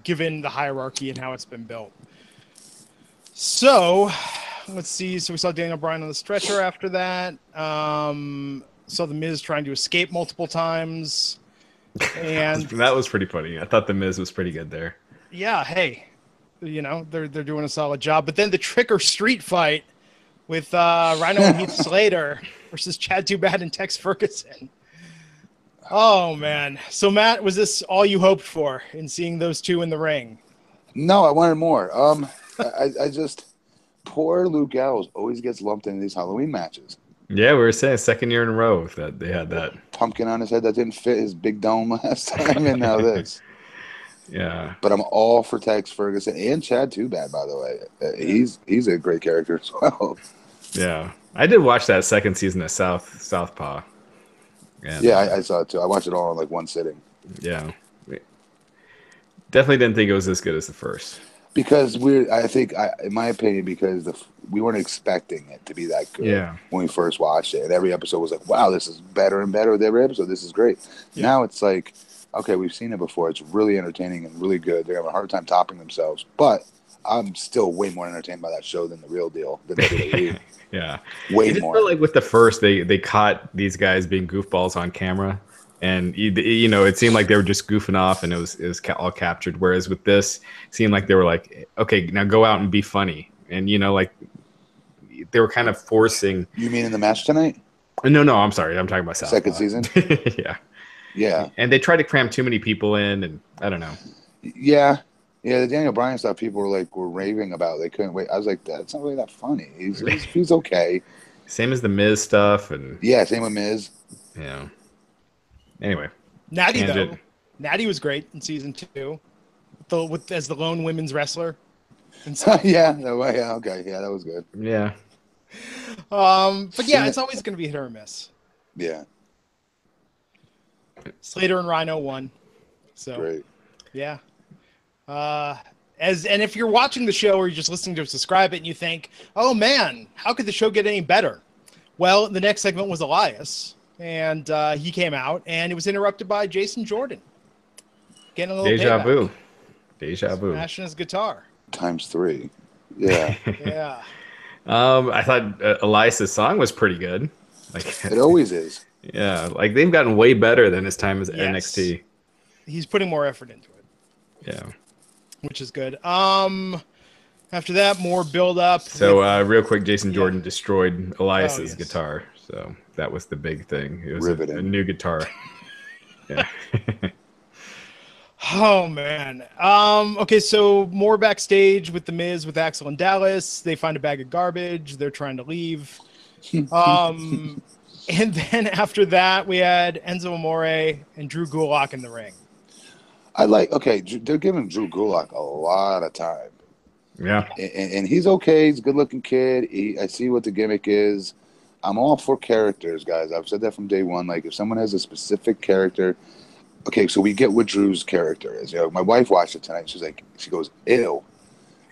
Given the hierarchy and how it's been built. So, let's see. So we saw Daniel Bryan on the stretcher after that. Saw The Miz trying to escape multiple times. And that was pretty funny. I thought The Miz was pretty good there. Yeah, hey. They're doing a solid job. But then the Trick or Street fight with Rhino and Heath Slater versus Chad Too Bad and Tex Ferguson. Oh, man. So, Matt, was this all you hoped for in seeing those two in the ring? No, I wanted more. I just... Poor Luke Gallows always gets lumped into these Halloween matches. Yeah, we were saying second year in a row that they had that. Pumpkin on his head that didn't fit his big dome last time, and now this. Yeah. But I'm all for Tex Ferguson and Chad Too Bad, by the way. He's a great character as well. Yeah. I did watch that second season of Southpaw. And, Yeah, I saw it too. I watched it all in like one sitting. Yeah. Definitely didn't think it was as good as the first. Because in my opinion, because we weren't expecting it to be that good when we first watched it. And every episode was like, wow, this is better and better with every episode. This is great. Yeah. Now it's like, okay, we've seen it before. It's really entertaining and really good. They're having a hard time topping themselves. But I'm still way more entertained by that show than the real deal, the WWE. Yeah. Way more. Feel like with the first, they caught these guys being goofballs on camera. And it seemed like they were just goofing off, and it was all captured. Whereas with this, it seemed like they were like, "Okay, now go out and be funny." And like they were kind of forcing. You mean in the match tonight? No, I'm sorry, I'm talking about South. Second season. Yeah. And they tried to cram too many people in, and I don't know. Yeah. The Daniel Bryan stuff, people were raving about. They couldn't wait. I was like, that's not really that funny. He's okay. Same as the Miz stuff, and same with Miz. Yeah. Anyway, Natty though. Natty was great in season 2, as the lone women's wrestler. Okay, yeah, that was good. Yeah. But yeah, it's always going to be hit or miss. Yeah. Slater and Rhino won. So great. Yeah. And if you're watching the show or you're just listening to Subscribe It and you think, oh man, how could the show get any better? Well, the next segment was Elias. And he came out, and it was interrupted by Jason Jordan. Getting a little Deja vu. Smashing his guitar. ×3. Yeah. Yeah. I thought Elias' song was pretty good. Like it always is. Yeah, like they've gotten way better than his time as NXT. He's putting more effort into it. Yeah. Which is good. After that, more build up. So real quick, Jason Jordan destroyed Elias' guitar. So that was the big thing. It was a new guitar. Yeah. Oh man. Okay, so more backstage with the Miz with Axel and Dallas. They find a bag of garbage. They're trying to leave. And then after that, we had Enzo Amore and Drew Gulak in the ring. They're giving Drew Gulak a lot of time. Yeah. And he's okay. He's a good-looking kid. I see what the gimmick is. I'm all for characters, guys. I've said that from day one. Like, if someone has a specific character, okay, so we get what Drew's character is. My wife watched it tonight. She goes, ew,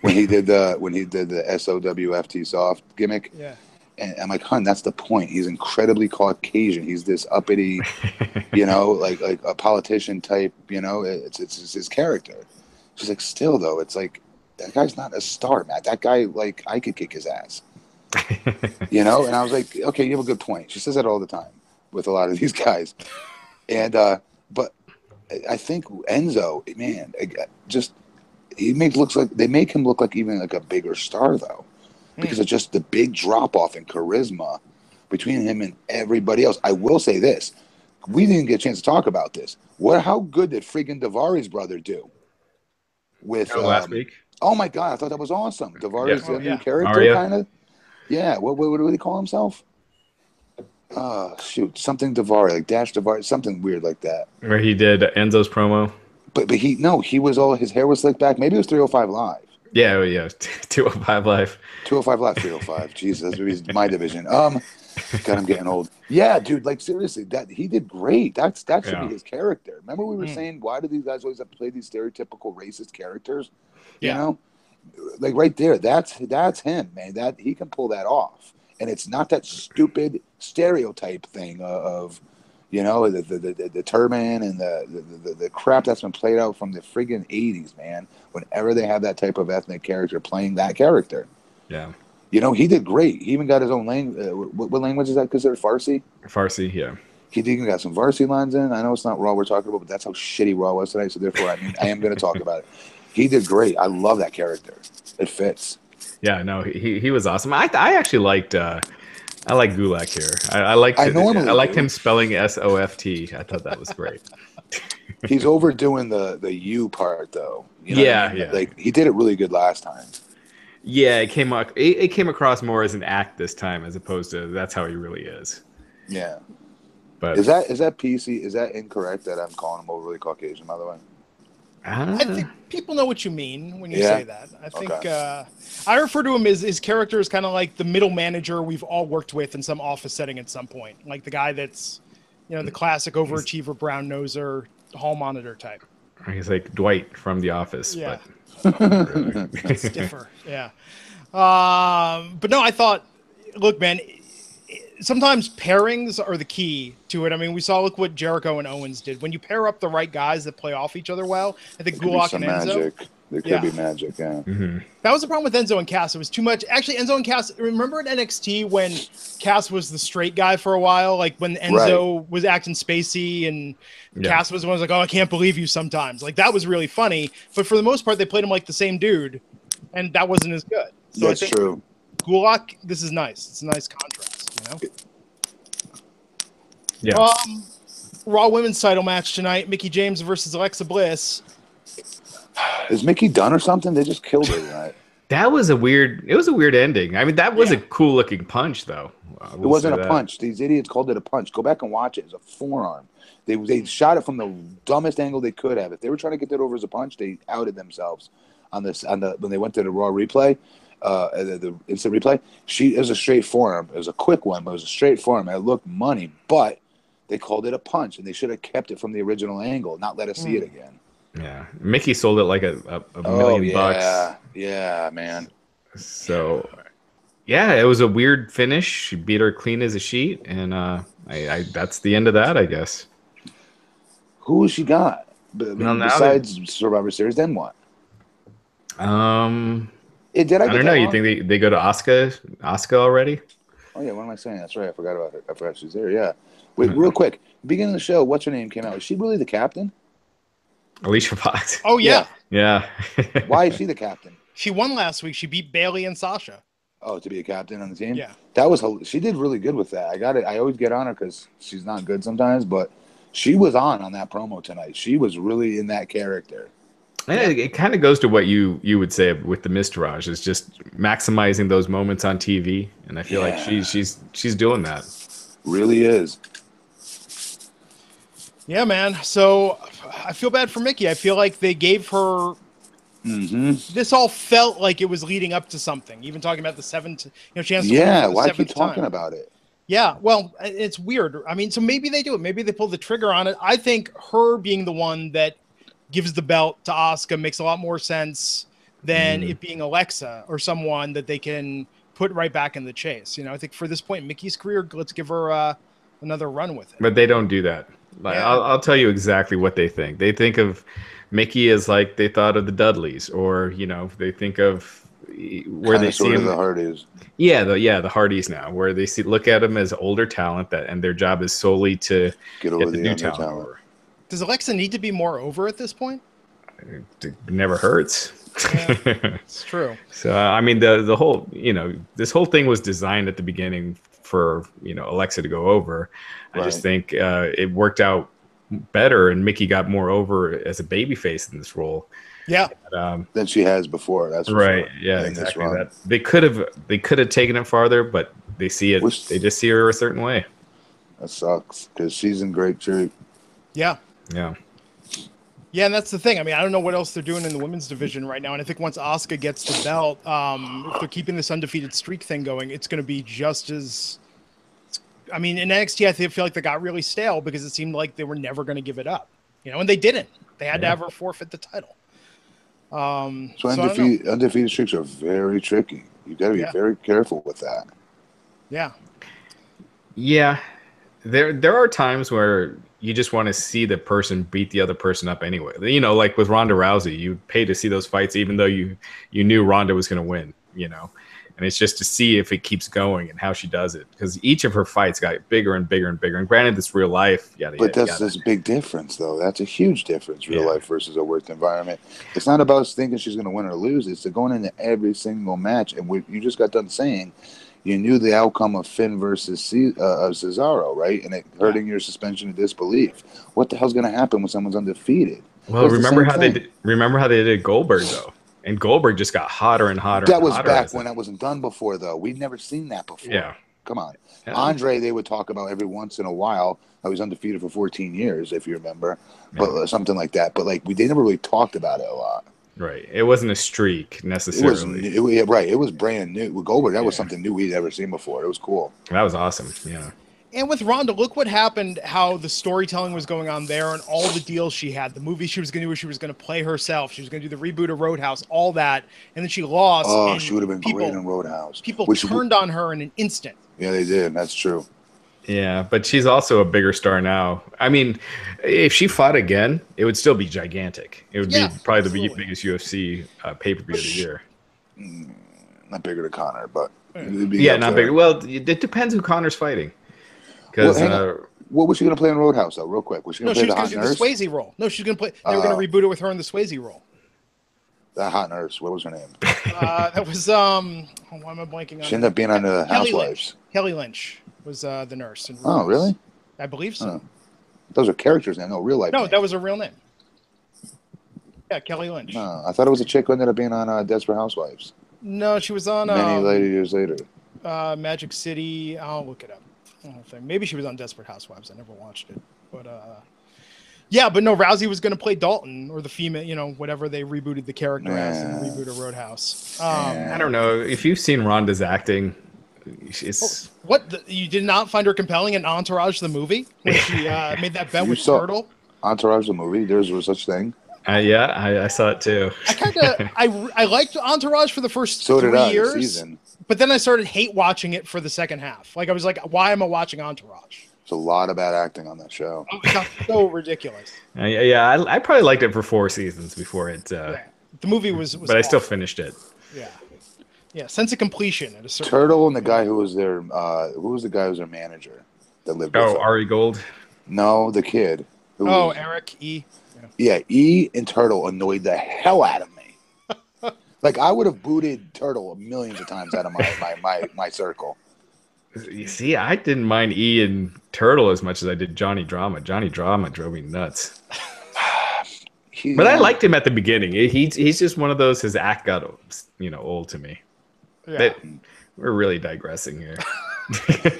when he did the SOWFT soft gimmick. Yeah. And I'm like, hun, that's the point. He's incredibly Caucasian. He's this uppity, like a politician type. It's his character. She's like, still though, it's like that guy's not a star, Matt. That guy, like, I could kick his ass. And I was like, okay, you have a good point. She says that all the time with a lot of these guys. And but I think Enzo, man, they make him look like even like a bigger star though, because of just the big drop off in charisma between him and everybody else. I will say this: we didn't get a chance to talk about this. How good did friggin' Daivari brother do with last week? Oh my god, I thought that was awesome. Daivari's the new character, kind of. Yeah, what would he call himself? Something Daivari, like Dash Daivari, something weird like that. Where he did Enzo's promo. But he was his hair was slicked back. Maybe it was 305 Live. Yeah, 205 Live. 205 Live, 305. Jesus, that's my division. God, I'm getting old. Yeah, dude, like seriously, he did great. That should be his character. Remember we were saying, why do these guys always have to play these stereotypical racist characters? Yeah. Like right there, that's him, man. That he can pull that off, and it's not that stupid stereotype thing of, the turban and the crap that's been played out from the friggin' 80s, man. Whenever they have that type of ethnic character playing that character, yeah, he did great. He even got his own language. What language is that considered? Farsi. Farsi, yeah. He even got some Farsi lines in. I know it's not Raw we're talking about, but that's how shitty Raw was tonight. So therefore, I am going to talk about it. He did great. I love that character. It fits. Yeah, no, he was awesome. I actually liked I like Gulak here. I liked him spelling SOFT. I thought that was great. He's overdoing the U part though. Yeah. Like he did it really good last time. Yeah, it came across more as an act this time as opposed to that's how he really is. Yeah. But is that PC? Is that incorrect that I'm calling him overly Caucasian, by the way? I think people know what you mean when you Yeah. say that. I think I refer to him as his character is kind of like the middle manager we've all worked with in some office setting at some point, like the guy that's, you know, the classic overachiever, brown noser, hall monitor type. He's like Dwight from The Office, Yeah. but Stiffer. Yeah. But no, I thought, look, man, sometimes pairings are the key to it. I mean, we saw, look what Jericho and Owens did. When you pair up the right guys that play off each other well, I think Gulak and Enzo. Magic. There could be magic, yeah. That was the problem with Enzo and Cass. It was too much. Actually, Enzo and Cass, remember at NXT when Cass was the straight guy for a while? Like when Enzo was acting spacey and Cass was the one who was like, oh, I can't believe you sometimes. Like that was really funny. But for the most part, they played him like the same dude. And that wasn't as good. So That's true. Gulak, this is nice. It's a nice contrast, you know? yeah. Raw women's title match tonight. Mickie James versus Alexa Bliss. Is Mickie done or something? They just killed her tonight. It was a weird ending. I mean, that was a cool looking punch, though. It wasn't a punch. These idiots called it a punch. Go back and watch it. It was a forearm. They shot it from the dumbest angle they could have. If they were trying to get that over as a punch, they outed themselves on when they went to the Raw replay, the instant replay. It was a straight forearm. It was a quick one, but it was a straight forearm. It looked money, but they called it a punch, and they should have kept it from the original angle, not let us see it again. Yeah, Mickie sold it like a $1 million bucks. Yeah, man. So, yeah, it was a weird finish. She beat her clean as a sheet, and that's the end of that, I guess. Who has she got? Besides Survivor Series, then what? I don't know. You think they go to Asuka already? Oh yeah, what am I saying? That's right. I forgot about her. I forgot she's there. Yeah. Wait, real quick. Beginning of the show, what's her name came out? Is she really the captain? Alicia Fox. Oh yeah. Yeah. Why is she the captain? She won last week. She beat Bailey and Sasha. Oh, to be a captain on the team? Yeah. She did really good with that. I got it. I always get on her because she's not good sometimes, but she was on that promo tonight. She was really in that character. Yeah, it kind of goes to what you would say with the Entourage, is just maximizing those moments on TV, and I feel like she's doing that. Really is. Yeah, man. So I feel bad for Mickie. I feel like they gave her. This all felt like it was leading up to something. Even talking about the chance. To why keep talking about it? Yeah, well, it's weird. I mean, so maybe they do it. Maybe they pull the trigger on it. I think her being the one that gives the belt to Asuka makes a lot more sense than it being Alexa or someone that they can put right back in the chase. You know, I think for this point in Mickey's career, let's give her another run with it. But they don't do that. Like, I'll tell you exactly what they think. They think of Mickie as like they thought of the Dudleys, or they think of where they see him, the Hardys. Yeah, the Hardys now, where they look at them as older talent and their job is solely to get over the new talent over. Does Alexa need to be more over at this point? It never hurts. Yeah, it's true. So I mean, the whole this whole thing was designed at the beginning for Alexa to go over. I just think it worked out better, and Mickie got more over as a babyface in this role. Yeah, than she has before. That's right. Sure. Yeah, exactly. That they could have taken it farther, but they see it. They just see her a certain way. That sucks because she's in great shape. Yeah. Yeah. Yeah, and that's the thing. I mean, I don't know what else they're doing in the women's division right now. And I think once Asuka gets the belt, if they're keeping this undefeated streak thing going, it's going to be just as. I mean, in NXT, I feel like they got really stale because it seemed like they were never going to give it up, and they didn't. They had to have her forfeit the title. So undefeated streaks are very tricky. You got to be very careful with that. Yeah. Yeah, there are times where you just want to see the person beat the other person up anyway. Like with Ronda Rousey, you pay to see those fights even though you knew Ronda was going to win. And it's just to see if it keeps going and how she does it, because each of her fights got bigger and bigger and bigger. And granted, it's real life. But that's a big difference, though. That's a huge difference, real life versus a work environment. It's not about thinking she's going to win or lose. It's going into every single match. And you just got done saying you knew the outcome of Finn versus Cesaro, right? And it hurting your suspension of disbelief. What the hell's going to happen when someone's undefeated? Well, remember how they did Goldberg, though. And Goldberg just got hotter and hotter. That was back when that wasn't done before, though. We'd never seen that before. Yeah. Come on. Yeah. Andre, they would talk about every once in a while. I was undefeated for 14 years, if you remember, but something like that. But like they never really talked about it a lot. Right. It wasn't a streak necessarily. It was brand new. With Goldberg, that was something new we'd ever seen before. It was cool. That was awesome. Yeah. And with Ronda, look what happened, how the storytelling was going on there and all the deals she had. The movie she was going to do, she was going to play herself. She was going to do the reboot of Roadhouse, all that. And then she lost. Oh, and she would have been great in Roadhouse. People turned on her in an instant. Yeah, they did. That's true. Yeah, but she's also a bigger star now. I mean, if she fought again, it would still be gigantic. It would be probably the biggest UFC pay-per-view of the year. Not bigger than Conor, but not bigger. Well, it depends who Conor's fighting. Because what was she going to play in Roadhouse, though? Real quick, was she going to play the hot nurse? The Swayze role. No, she's going to play. They were going to reboot it with her in the Swayze role. The hot nurse. What was her name? That was why am I blanking on? She ended up being on the Housewives. Kelly Lynch was the nurse. Oh, really? I believe so. Those are characters now, no real life. No, names. that was her real name. Yeah, Kelly Lynch. No, I thought it was a chick who ended up being on Desperate Housewives. No, she was on many years later. Magic City. I'll look it up. Maybe she was on Desperate Housewives. I never watched it, but but no, Rousey was going to play Dalton or the female, whatever they rebooted the character as in the reboot of Roadhouse. I don't know if you've seen Ronda's acting. It's you did not find her compelling in Entourage the movie when she made that bet with Turtle? Entourage the movie. There's no such thing. I saw it too. I liked Entourage for the first 3 years. Season. But then I started hate watching it for the second half. Like I was like, why am I watching Entourage? There's a lot of bad acting on that show. Oh, it got so ridiculous. I probably liked it for 4 seasons before it. The movie was but I still finished it. Yeah. Sense of completion at a certain Turtle and the guy who was their their manager that lived. Oh, Ari Gold. No, the kid. Eric E. Yeah, E and Turtle annoyed the hell out of me. Like I would have booted Turtle millions of times out of my circle. You see, I didn't mind E and Turtle as much as I did Johnny Drama. Johnny Drama drove me nuts. But I liked him at the beginning. He's just one of those. His act got old to me. Yeah. We're really digressing here.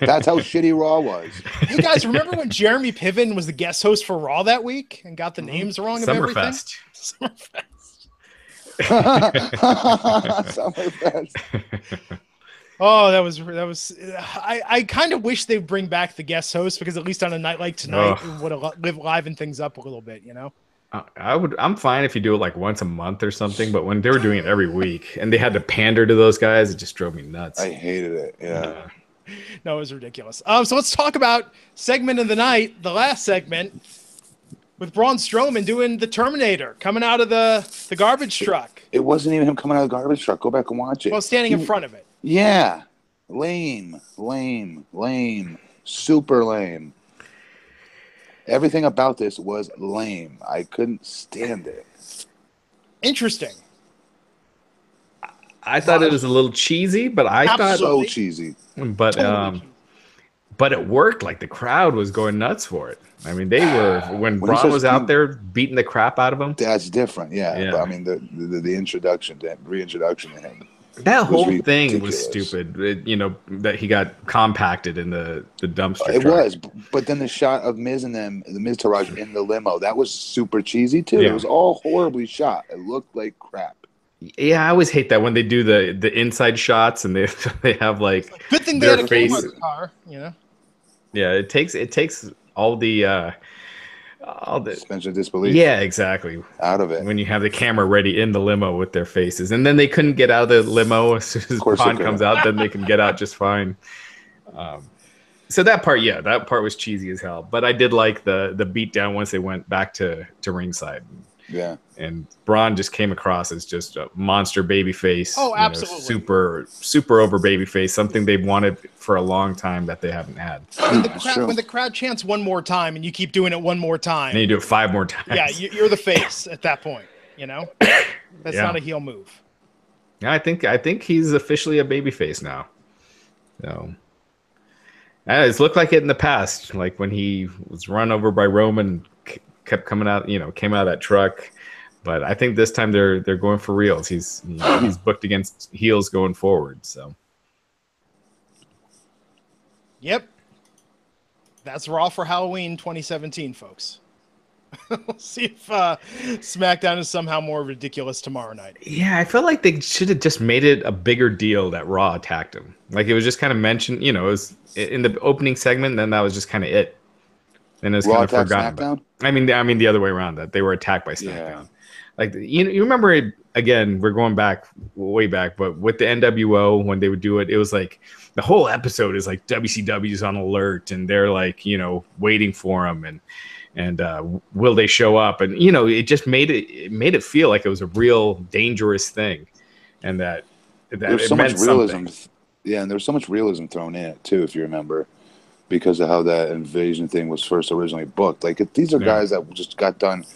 That's how shitty Raw was. You guys remember when Jeremy Piven was the guest host for Raw that week and got the names wrong of everything? Summerfest. Summerfest. Oh, that was. I kind of wish they'd bring back the guest host because at least on a night like tonight, it would have livened things up a little bit, I'm fine if you do it like once a month or something, but when they were doing it every week and they had to pander to those guys, it just drove me nuts. I hated it. Yeah. No, it was ridiculous. So let's talk about segment of the night, the last segment, with Braun Strowman doing the Terminator, coming out of the garbage truck. It wasn't even him coming out of the garbage truck. Go back and watch it. Well, standing in front of it. Yeah. Lame. Super lame. Everything about this was lame. I couldn't stand it. Interesting. I thought it was a little cheesy, but I thought so cheesy. But it worked. Like the crowd was going nuts for it. I mean, they were when Braun was out there beating the crap out of him. That's different, yeah. But I mean, the reintroduction to him. That whole thing was stupid. That he got compacted in the dumpster. It was, but then the shot of Miz and them, the Miz Entourage in the limo, that was super cheesy too. It was all horribly shot. It looked like crap. Yeah, I always hate that when they do the inside shots and they have like good thing they had a camera in the car, Yeah, it takes all the suspension of disbelief. Yeah, exactly. Out of it. When you have the camera ready in the limo with their faces. And then they couldn't get out of the limo as soon as Braun comes out, then they can get out just fine. So that part was cheesy as hell. But I did like the beatdown once they went back to ringside. Yeah. And Braun just came across as just a monster baby face. Oh, absolutely. Super over baby face, something they've wanted for a long time that they haven't had. When the crowd chants one more time and you keep doing it one more time. And you do it 5 more times. Yeah, you're the face at that point, That's not a heel move. Yeah, I think he's officially a baby face now. So it's looked like it in the past, like when he was run over by Roman, kept coming out, came out of that truck. But I think this time they're going for reals. He's booked against heels going forward. So Yep. That's Raw for Halloween 2017, folks. We'll see if SmackDown is somehow more ridiculous tomorrow night. Yeah, I felt like they should have just made it a bigger deal that Raw attacked him. Like it was just kind of mentioned, it was in the opening segment, and then that was just kind of it. And it was Raw kind of forgotten about. I mean the other way around, that they were attacked by SmackDown. Yeah. Like you remember it, again, we're going back way back, but with the NWO when they would do it, it was like the whole episode is like WCW's on alert, and they're like, waiting for them, and will they show up? And it just made it feel like it was a real dangerous thing, and that there's so much realism. Yeah, and there's so much realism thrown in it too, if you remember, because of how that invasion thing was first originally booked. Like these are guys that just got done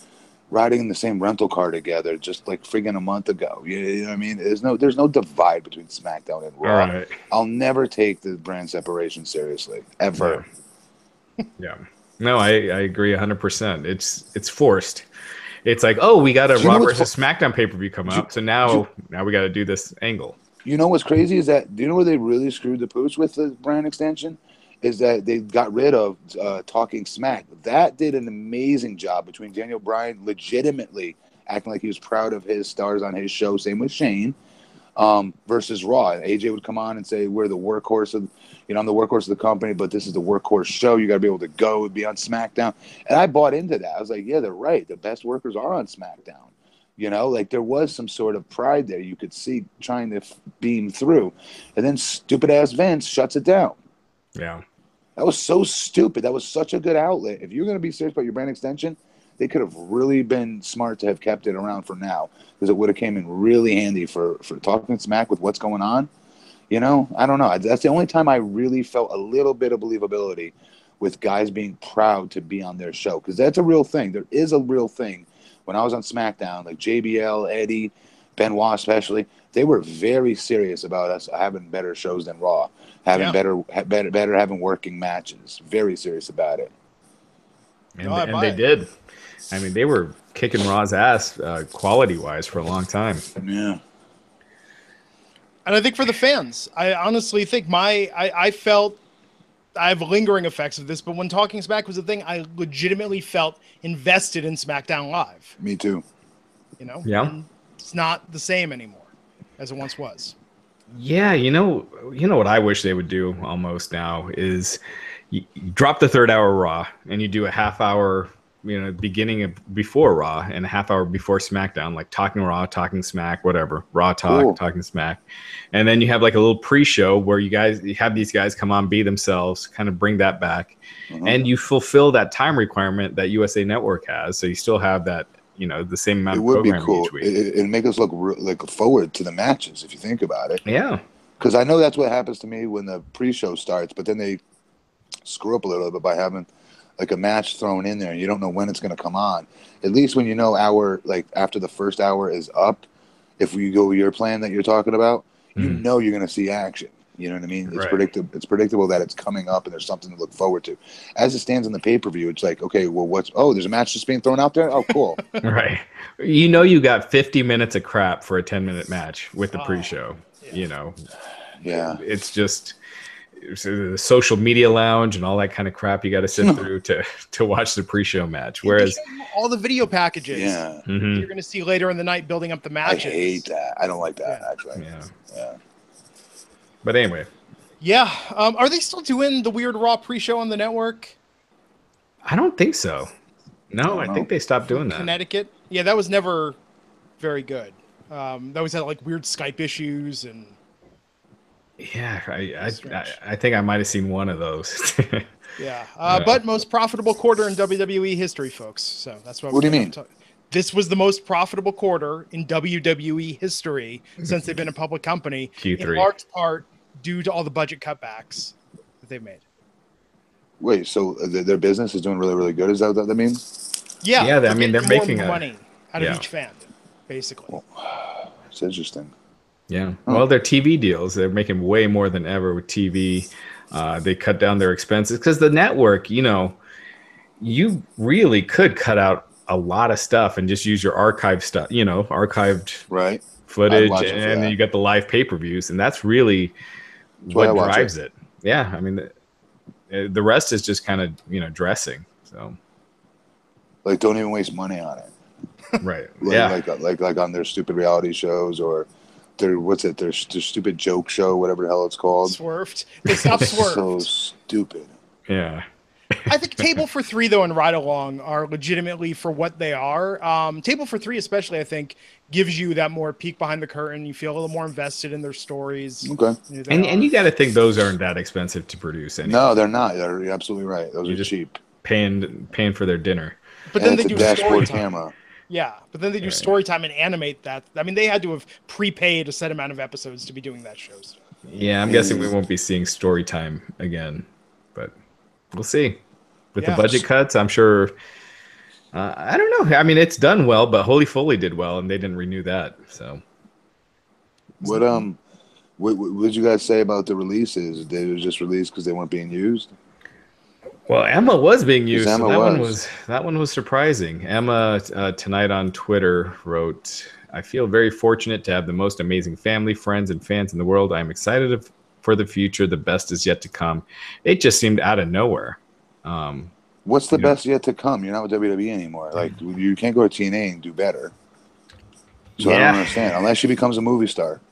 riding in the same rental car together just like friggin' a month ago. You know what I mean? There's no divide between SmackDown and Raw. Right. I'll never take the brand separation seriously, ever. Yeah. No, I agree 100%. It's forced. It's like, oh, we got a Raw versus SmackDown pay-per-view come up, so now we got to do this angle. You know what's crazy is that, do you know where they really screwed the pooch with the brand extension? Is that they got rid of Talking Smack. That did an amazing job between Daniel Bryan legitimately acting like he was proud of his stars on his show, same with Shane, versus Raw. And AJ would come on and say, we're the workhorse of, I'm the workhorse of the company, but this is the workhorse show. You got to be able to go and be on SmackDown. And I bought into that. I was like, yeah, they're right. The best workers are on SmackDown. Like there was some sort of pride there you could see trying to beam through. And then stupid ass Vince shuts it down. Yeah. That was so stupid. That was such a good outlet. If you're going to be serious about your brand extension, they could have really been smart to have kept it around for now, because it would have came in really handy for Talking Smack with what's going on. I don't know. That's the only time I really felt a little bit of believability with guys being proud to be on their show, because that's a real thing. There is a real thing. When I was on SmackDown, like JBL, Eddie, Benoit especially, they were very serious about us having better shows than Raw. Having better having working matches. Very serious about it. And they did. I mean, they were kicking Raw's ass quality-wise for a long time. Yeah. And I think for the fans, I honestly think I felt I have lingering effects of this, but when Talking Smack was a thing, I legitimately felt invested in SmackDown Live. Me too. Yeah. And it's not the same anymore as it once was. Yeah, you know what I wish they would do almost now is you drop the third hour Raw and you do a half hour, beginning of before Raw and a half hour before SmackDown, like Talking Raw, Talking Smack, whatever, Raw Talk, cool. Talking Smack. And then you have like a little pre-show where you have these guys come on, be themselves, kind of bring that back. Mm-hmm. And you fulfill that time requirement that USA Network has. So you still have that, the same amount of programming each week. It would be cool. It'd make us look forward to the matches if you think about it. Yeah. Because I know that's what happens to me when the pre-show starts, but then they screw up a little bit by having like a match thrown in there and you don't know when it's going to come on. At least when after the first hour is up, if you go with your plan that you're talking about, you're going to see action. You know what I mean? It's right. It's predictable that it's coming up and there's something to look forward to. As it stands in the pay-per-view, it's like, okay, well, there's a match just being thrown out there? Oh, cool. Right. You got 50 minutes of crap for a 10-minute match with the pre-show, Yeah. It's just the social media lounge and all that kind of crap you got to sit through to watch the pre-show match. Whereas all the video packages you're going to see later in the night building up the matches. I hate that. I don't like that, actually. Yeah. But anyway. Yeah. Are they still doing the weird Raw pre-show on the network? I don't think so. No, I think they stopped doing that. Connecticut? Yeah, that was never very good. They always had like weird Skype issues and... Yeah, I think I might have seen one of those. Yeah. But most profitable quarter in WWE history, folks. So that's what do you mean? This was the most profitable quarter in WWE history since they've been a public company. Q3. In large part due to all the budget cutbacks that they've made. Wait, so their business is doing really, really good? Is that what that means? Yeah. Yeah, I mean, they're making money out of each fan, basically. It's interesting. Yeah. Well, their TV deals, they're making way more than ever with TV. They cut down their expenses because the network, you really could cut out a lot of stuff and just use your archive stuff, archived footage. And then you got the live pay-per-views. And that's really what drives it. Yeah. I mean, The rest is just kind of, you know, dressing. So, like, don't even waste money on it. Right. Like on their stupid reality shows or their stupid joke show, whatever the hell it's called. Swerved. They stopped Swerved. So stupid. Yeah. I think Table for Three, though, and Ride Along are legitimately for what they are. Table for Three, especially, I think, gives you that more peek behind the curtain. You feel a little more invested in their stories. Okay. And you got to think those aren't that expensive to produce anyway. No, they're not. You're absolutely right. Those are just cheap. Paying for their dinner. But then they do dashboard camera. Yeah, but then they do story time and animate that. I mean, they had to have prepaid a set amount of episodes to be doing that show. So. Yeah, I'm guessing we won't be seeing story time again, but we'll see. With the budget cuts, I'm sure. I don't know. I mean, it's done well, but Holy Foley did well, and they didn't renew that. So, what did you guys say about the releases? They were just released because they weren't being used. Well, Emma was being used. Emma that one was surprising. Emma tonight on Twitter wrote, "I feel very fortunate to have the most amazing family, friends, and fans in the world. I am excited for the future. The best is yet to come." It just seemed out of nowhere. What's the best yet to come? You're not with WWE anymore. Like, you can't go to TNA and do better. So I don't understand. Unless she becomes a movie star.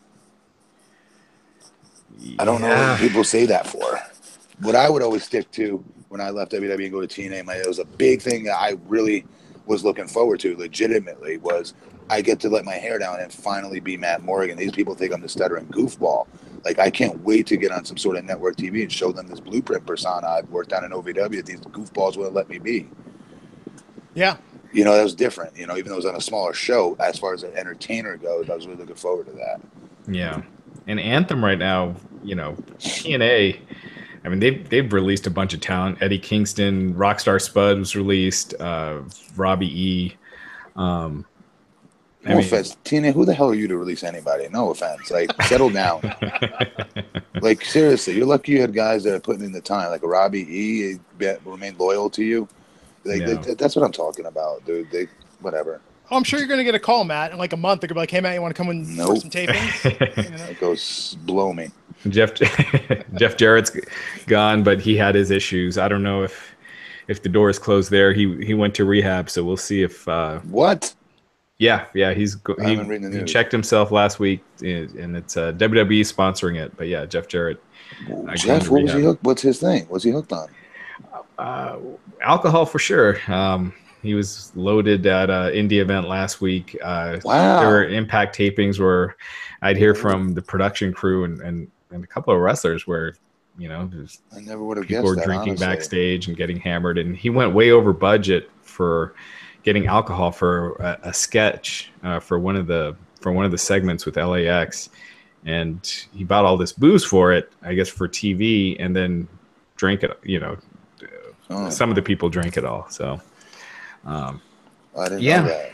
I don't know what people say that for. What I would always stick to when I left WWE and go to TNA, it was a big thing that I really was looking forward to, legitimately, was I get to let my hair down and finally be Matt Morgan. These people think I'm the stuttering goofball. Like, I can't wait to get on some sort of network TV and show them this blueprint persona I've worked on in OVW. These goofballs wouldn't let me be. Yeah. You know, that was different. You know, even though it was on a smaller show, as far as an entertainer goes, I was really looking forward to that. Yeah. And Anthem right now, you know, TNA, I mean, they've released a bunch of talent. Eddie Kingston, Rockstar Spud was released, Robbie E. No offense, TNA, who the hell are you to release anybody? No offense. Like, settle down. Like, seriously, you're lucky you had guys that are putting in the time. Like a Robbie E. remained loyal to you. Like, that's what I'm talking about, dude. Whatever. Oh, I'm sure you're going to get a call, Matt, in like a month. They're going to be like, hey, Matt, you want to come and do some tapings? You know? It goes, blow me. Jeff Jarrett's gone, but he had his issues. I don't know if the door is closed there. He went to rehab, so we'll see if what? Yeah, he checked himself last week, and it's WWE sponsoring it. But yeah, Jeff Jarrett. Jeff, what was he hooked? What's his thing? What's he hooked on? Alcohol for sure. He was loaded at an indie event last week. Wow. There were Impact tapings where I'd hear from the production crew and a couple of wrestlers where, you know, I never would have people guessed were that, drinking honestly. backstage and getting hammered, and he went way over budget for getting alcohol for a sketch for one of the segments with LAX, and he bought all this booze for it, I guess for TV, and then drank it. You know, some of the people drank it all. So, I didn't know that.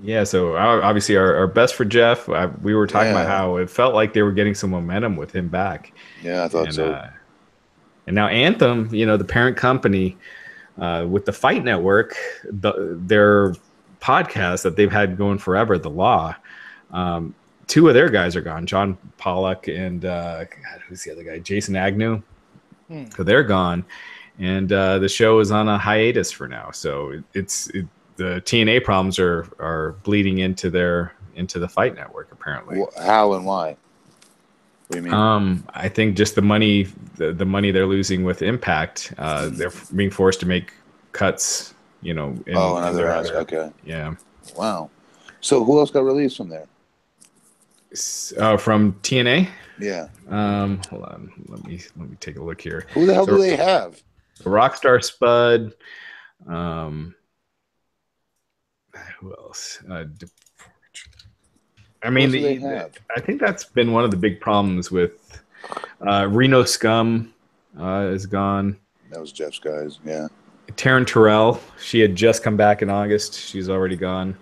Yeah, so obviously our best for Jeff. We were talking about how it felt like they were getting some momentum with him back. Yeah, I thought so. And now Anthem, you know, the parent company with the Fight Network, their podcast that they've had going forever, The Law, two of their guys are gone, John Pollock and who's the other guy? Jason Agnew. So they're gone. And the show is on a hiatus for now. So the TNA problems are bleeding into the Fight Network apparently. How and why? What do you mean? I think just the money they're losing with Impact. They're being forced to make cuts. You know. Another ass. Okay. Yeah. Wow. So who else got released from there? From TNA. Yeah. Hold on. Let me take a look here. Who the hell do they have? Rockstar Spud. Who else? I mean, I think that's been one of the big problems with Reno Scum is gone. That was Jeff's guys, yeah. Taryn Terrell, she had just come back in August. She's already gone.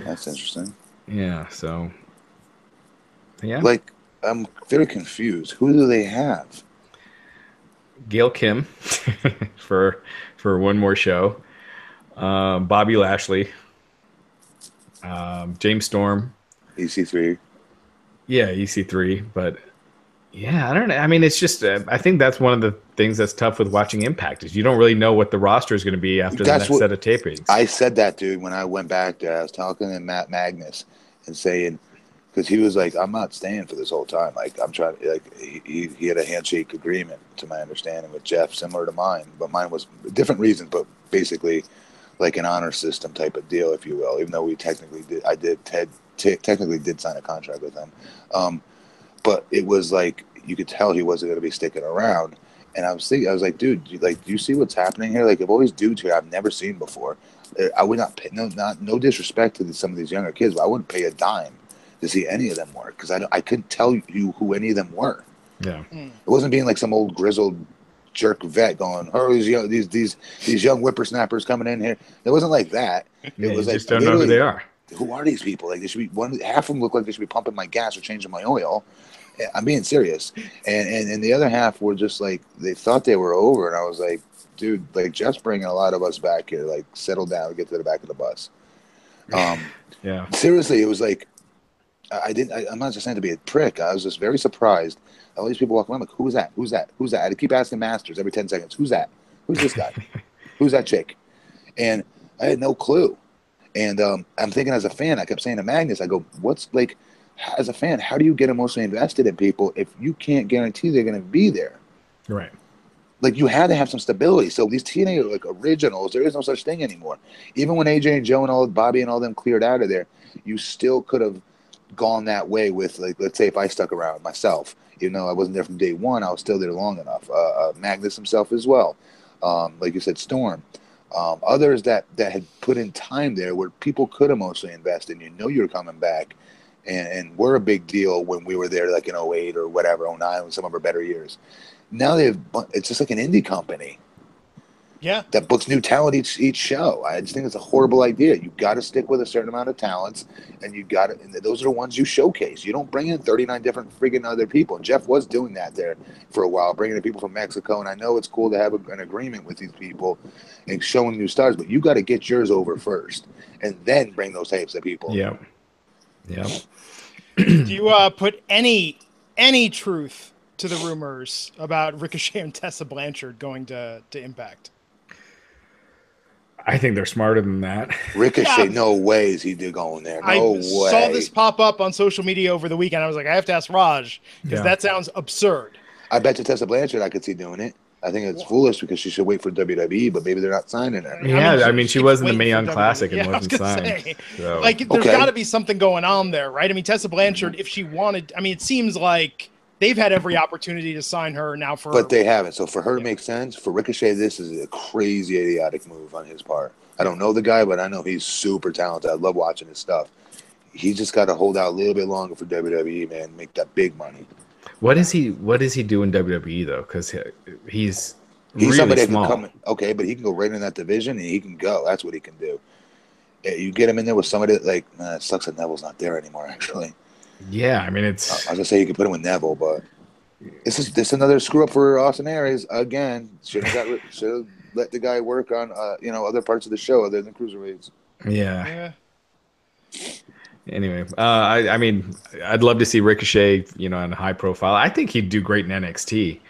That's interesting. Yeah, so yeah. Like, I'm very confused. Who do they have? Gail Kim for one more show. Bobby Lashley. James Storm. EC3. Yeah, EC3, but Yeah, I don't know. I mean, it's just I think that's one of the things that's tough with watching Impact is you don't really know what the roster is going to be after the next set of tapings. I said that, dude, when I went back there. I was talking to Matt Magnus and saying, because he was like, I'm not staying for this whole time. Like, I'm trying to, like, he had a handshake agreement, to my understanding, with Jeff, similar to mine, but mine was different reasons, but basically like an honor system type of deal, if you will, even though we technically technically did sign a contract with him. But it was like, you could tell he wasn't going to be sticking around. And I was like, dude, do you see what's happening here? Like, if all these dudes here I've never seen before, I would not pay, no disrespect to some of these younger kids, but I wouldn't pay a dime to see any of them work, because I couldn't tell you who any of them were. Yeah, it wasn't being like some old grizzled jerk vet going, oh, these young whippersnappers coming in here. It wasn't like that. It was like, just don't know who they are. Who are these people? Like, they should be half of them look like they should be pumping my gas or changing my oil. I'm being serious. And the other half were just like, they thought they were over, and I was like, dude, like, Jeff's bringing a lot of us back here. Like, settle down, get to the back of the bus. Yeah. Seriously, it was like, I'm not just saying to be a prick. I was just very surprised. All these people walking around, like, who's that? Who's that? Who's that? I keep asking Masters every 10 seconds, who's that? Who's this guy? Who's that chick? And I had no clue. And I'm thinking, as a fan, I kept saying to Magnus, I go, what's, like, as a fan, how do you get emotionally invested in people if you can't guarantee they're going to be there? Right. Like, you had to have some stability. So these TNA, like, originals, there is no such thing anymore. Even when AJ and Joe and all Bobby and all them cleared out of there, you still could have gone that way with, like, let's say if I stuck around myself, even though I wasn't there from day one, I was still there long enough. Magnus himself as well. Like you said, Storm. Others that had put in time there where people could emotionally invest in. You know you were coming back, and we're a big deal when we were there, like in 08 or whatever, 09, some of our better years. Now it's just like an indie company. Yeah. That books new talent each show. I just think it's a horrible idea. You got to stick with a certain amount of talents, and those are the ones you showcase. You don't bring in 39 different friggin' other people. And Jeff was doing that there for a while, bringing in people from Mexico. And I know it's cool to have an agreement with these people and showing new stars, but you got to get yours over first, and then bring those types of people. Yeah. Yeah. Do you put any truth to the rumors about Ricochet and Tessa Blanchard going to Impact? I think they're smarter than that. Ricochet, no way is he going there. No way. I saw this pop up on social media over the weekend. I was like, I have to ask Raj, because that sounds absurd. I bet you Tessa Blanchard I could see doing it. I think it's foolish because she should wait for WWE, but maybe they're not signing her. Yeah, I mean she was in the Mae Young Classic and wasn't signed. So. Like, there's got to be something going on there, right? I mean, Tessa Blanchard, if she wanted, I mean, it seems like they've had every opportunity to sign her now but they haven't. So for her to make sense, for Ricochet, this is a crazy, idiotic move on his part. I don't know the guy, but I know he's super talented. I love watching his stuff. He just got to hold out a little bit longer for WWE, man, make that big money. What is he do in WWE though? Because he's really somebody small. That can come, okay, but he can go right in that division and he can go. That's what he can do. You get him in there with somebody that, like, it sucks that Neville's not there anymore, actually. Yeah, I mean, I was gonna say you could put him with Neville, but this is another screw up for Austin Aries again. Should have let the guy work on other parts of the show other than cruiserweights. Yeah. Anyway, I mean, I'd love to see Ricochet, in high profile. I think he'd do great in NXT.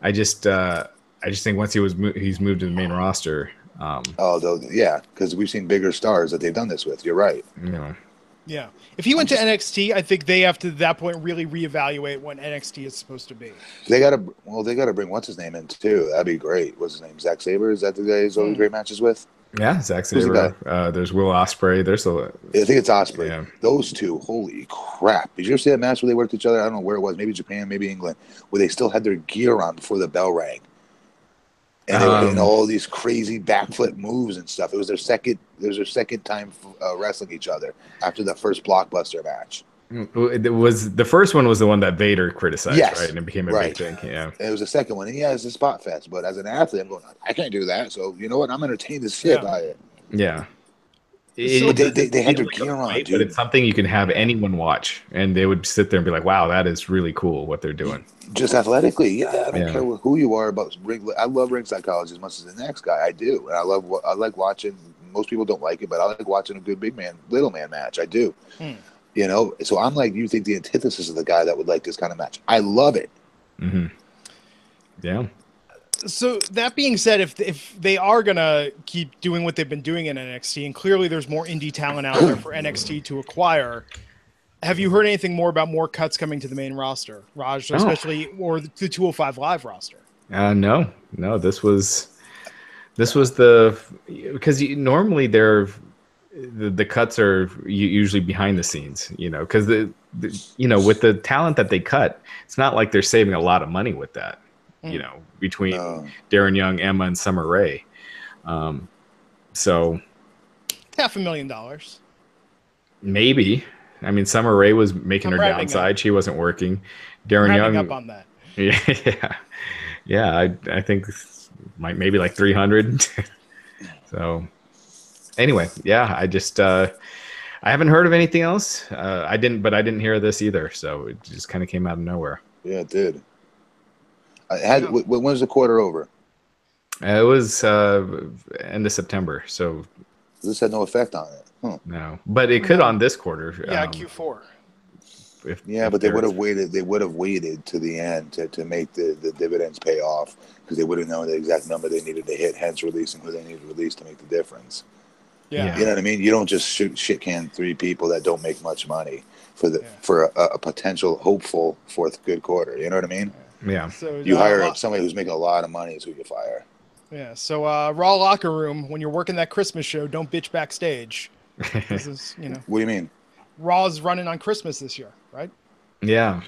I just think once he's moved to the main roster. Because we've seen bigger stars that they've done this with. You're right. Yeah. If he went to NXT, I think they have to, at that point, really reevaluate what NXT is supposed to be. They got to bring what's his name in too. That'd be great. What's his name? Zack Sabre? Is that the guy he's always great matches with? Yeah, Zack Sabre. There's Will Ospreay. I think it's Ospreay. Yeah. Those two, holy crap! Did you ever see that match where they worked each other? I don't know where it was. Maybe Japan, maybe England, where they still had their gear on before the bell rang. And they were doing all these crazy backflip moves and stuff. It was their second time wrestling each other after the first Blockbuster match. The first one was the one that Vader criticized, right? And it became a big thing. Yeah. It was the second one. And it's a spot fest. But as an athlete, I'm going, I can't do that. So you know what? I'm entertained as shit by it. Yeah. So they had their gear on, dude. But it's something you can have anyone watch, and they would sit there and be like, "Wow, that is really cool what they're doing." Just athletically, I don't care who you are about ring. I love ring psychology as much as the next guy. I do, and I like watching. Most people don't like it, but I like watching a good big man, little man match. I do. So I'm like, you think the antithesis of the guy that would like this kind of match. I love it. Mm-hmm. Yeah. So that being said, if they are gonna keep doing what they've been doing in NXT, and clearly there's more indie talent out there for NXT to acquire, have you heard anything more about more cuts coming to the main roster, Raj, especially or the 205 Live roster? No. This was because normally the cuts are usually behind the scenes, because the with the talent that they cut, it's not like they're saving a lot of money with that. Between Darren Young, Emma, and Summer Rae. So $500,000. Maybe. I mean, Summer Rae was making her downside. Up. She wasn't working. Darren Young up on that. Yeah. I think maybe like 300. So anyway, yeah, I just I haven't heard of anything else. I didn't hear this either. So it just kind of came out of nowhere. Yeah, it did. When was the quarter over? It was end of September. So this had no effect on it. Huh. No, but it could on this quarter. Yeah, Q4. But they would have waited. They would have waited to the end to make the dividends pay off, because they would have known the exact number they needed to hit. Hence, releasing who they needed to release to make the difference. Yeah, you know what I mean. You don't just shit can 3 people that don't make much money for a potential hopeful fourth good quarter. You know what I mean? Yeah. So, you hire somebody who's making a lot of money is who you fire. Yeah. So Raw locker room, when you're working that Christmas show, don't bitch backstage. This is, What do you mean? Raw's running on Christmas this year, right? Yeah.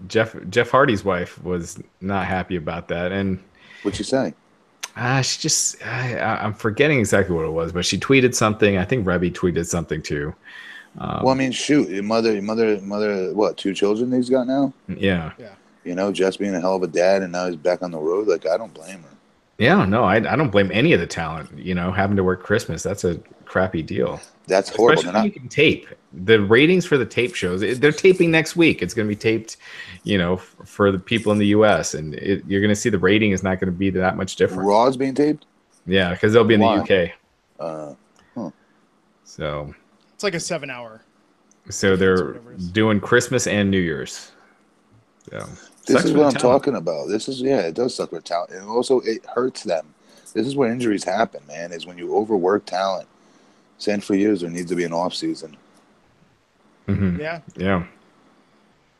Jeff Hardy's wife was not happy about that. And what'd she say? She just, I'm forgetting exactly what it was, but she tweeted something. I think Rebby tweeted something too. Well, I mean, shoot, your mother, what, 2 children he's got now? Yeah. Jeff's being a hell of a dad, and now he's back on the road. Like, I don't blame her. Yeah, no, I don't blame any of the talent. Having to work Christmas, that's a crappy deal. That's horrible. Especially when you can tape. The ratings for the tape shows, they're taping next week. It's going to be taped, for the people in the U.S., and you're going to see the rating is not going to be that much different. Raw's being taped? Yeah, because they'll be in the UK. So it's like a 7-hour. So they're doing Christmas and New Year's. So this is what I'm talking about. This is, it does suck with talent. And also, it hurts them. This is where injuries happen, man, is when you overwork talent. Saying for years there needs to be an off season. Mm-hmm.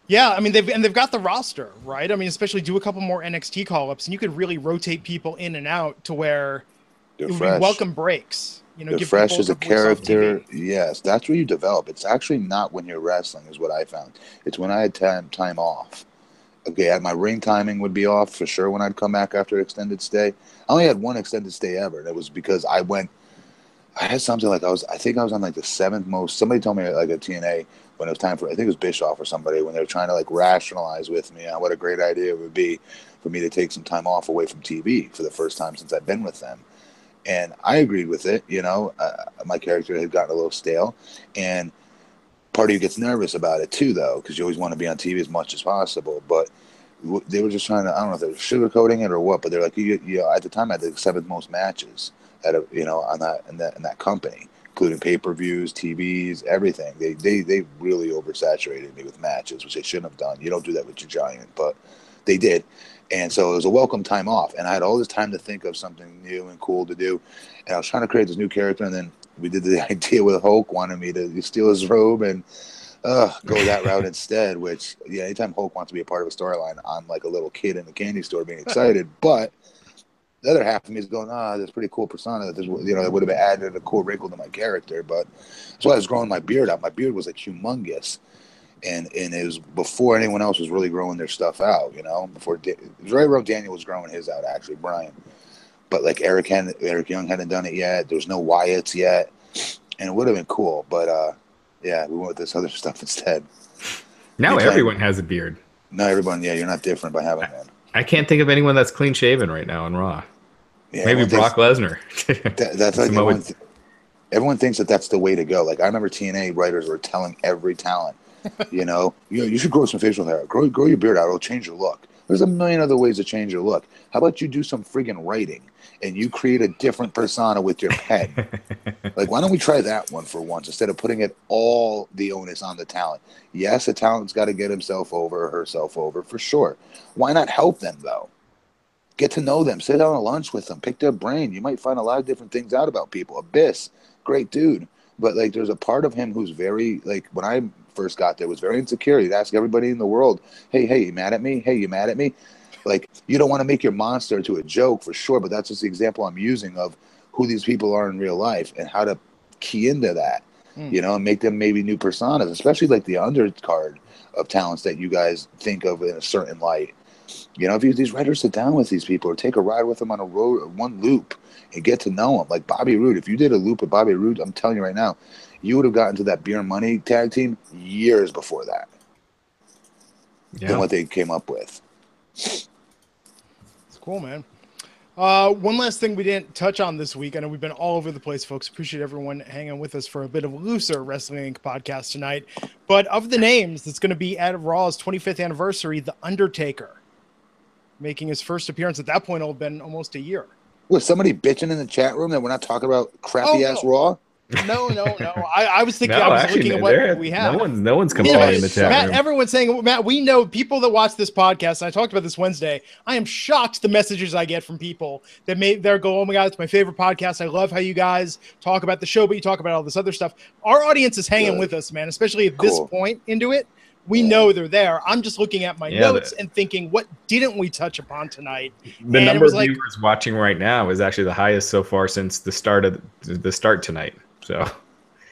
Yeah, I mean, they've got the roster, right? I mean, especially do a couple more NXT call-ups, and you could really rotate people in and out to where it would be welcome breaks. They're fresh as a character. Yes, that's where you develop. It's actually not when you're wrestling, is what I found. It's when I had time off. Okay, my ring timing would be off for sure when I'd come back after an extended stay. I only had one extended stay ever, and it was because I had something like I think I was on like the 7th most. Somebody told me like a TNA when it was time for, I think it was Bischoff or somebody, when they were trying to like rationalize with me on what a great idea it would be for me to take some time off away from TV for the first time since I've been with them. And I agreed with it. My character had gotten a little stale, and part of you gets nervous about it too, though, because you always want to be on TV as much as possible. But they were just trying to, I don't know if they were sugarcoating it or what, but they're like, at the time I had the 7th most matches at in that company, including pay-per-views, TVs, everything. They really oversaturated me with matches, which they shouldn't have done. You don't do that with your giant, but they did. And so it was a welcome time off, and I had all this time to think of something new and cool to do. And I was trying to create this new character, and then we did the idea with Hulk wanted me to steal his robe and go that route instead, which, anytime Hulk wants to be a part of a storyline, I'm like a little kid in the candy store being excited. But the other half of me is going, that's a pretty cool persona. That that would have added a cool wrinkle to my character. But that's why I was growing my beard out. My beard was like humongous. And it was before anyone else was really growing their stuff out, before it was right around Daniel was growing his out, actually, Bryan. But like Eric Young hadn't done it yet. There was no Wyatts yet. And it would have been cool. But we went with this other stuff instead. Now everyone has a beard. No, everyone, you're not different by having one. I can't think of anyone that's clean shaven right now on Raw. Yeah, maybe Brock Lesnar. That's like everyone thinks that that's the way to go. Like, I remember TNA writers were telling every talent, you should grow some facial hair. Grow your beard out. It'll change your look. There's a million other ways to change your look. How about you do some friggin' writing and you create a different persona with your pen? Like, why don't we try that one for once instead of putting it all the onus on the talent? Yes, the talent's got to get himself over or herself over for sure. Why not help them, though? Get to know them. Sit down at lunch with them. Pick their brain. You might find a lot of different things out about people. Abyss, great dude. But, like, there's a part of him who's very, like, when I first got there, was very insecure. He'd ask everybody in the world, hey, you mad at me? Hey, you mad at me? Like, you don't want to make your monster to a joke for sure, but that's just the example I'm using of who these people are in real life and how to key into that, you know, and make them maybe new personas, especially like the undercard of talents that you guys think of in a certain light. You know, if these writers sit down with these people or take a ride with them on a road, one loop, and get to know them, like Bobby Roode. If you did a loop with Bobby Roode, I'm telling you right now, you would have gotten to that Beer and Money tag team years before that than what they came up with. It's cool, man. One last thing we didn't touch on this week. I know we've been all over the place, folks. Appreciate everyone hanging with us for a bit of a looser Wrestling Inc. podcast tonight. But of the names that's going to be at Raw's 25th anniversary, The Undertaker, making his first appearance. At that point, it'll have been almost a year. Was somebody bitching in the chat room that we're not talking about crappy-ass Raw? No. I was thinking, I was looking at what we have. No one's complaining in the chat Matt, room. everyone's saying, Matt, we know people that watch this podcast, and I talked about this Wednesday. I am shocked the messages I get from people that they're go, oh my God, it's my favorite podcast. I love how you guys talk about the show, but you talk about all this other stuff. Our audience is hanging with us, man, especially at this point into it. We know they're there. I'm just looking at my notes and thinking, what didn't we touch upon tonight? The number of viewers watching right now is actually the highest so far since the start tonight. So,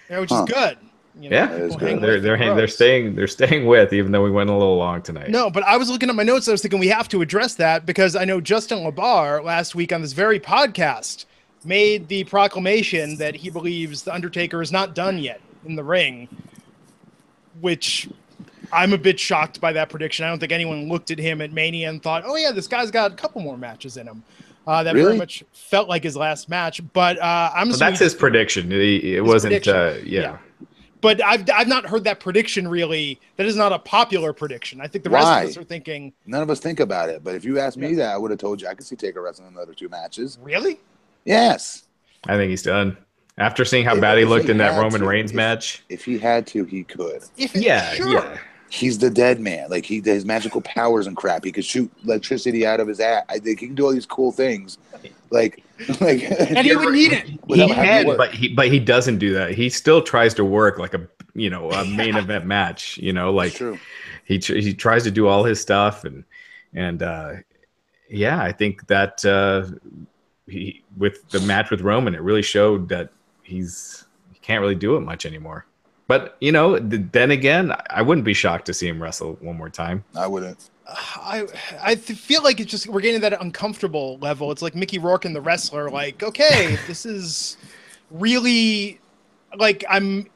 yeah, which is good. You know, it's good. They're staying with, even though we went a little long tonight. No, but I was looking at my notes. I was thinking we have to address that because I know Justin LaBar last week on this very podcast made the proclamation that he believes the Undertaker is not done yet in the ring, which I'm a bit shocked by that prediction. I don't think anyone looked at him at Mania and thought, oh yeah, this guy's got a couple more matches in him. That very much felt like his last match, but that's his prediction. It wasn't, But I've not heard that prediction really. That is not a popular prediction. I think the rest of us are thinking. None of us think about it, but if you asked me that, I would have told you I could see Taker wrestling in the other two matches. Really? Yes. I think he's done. After seeing how bad he looked in that Roman Reigns match. If he had to, he could. Yeah. He's the dead man. Like, he has magical powers and crap. He could shoot electricity out of his ass. I think he can do all these cool things. Like, and he would need it. He had, but he doesn't do that. He still tries to work like a main event match. You know, like he tries to do all his stuff and I think that he with the match with Roman, it really showed that he can't really do it much anymore. But, then again, I wouldn't be shocked to see him wrestle one more time. I wouldn't. I feel like it's just we're getting to that uncomfortable level. It's like Mickey Rourke and The Wrestler. Like, okay, this is really like I'm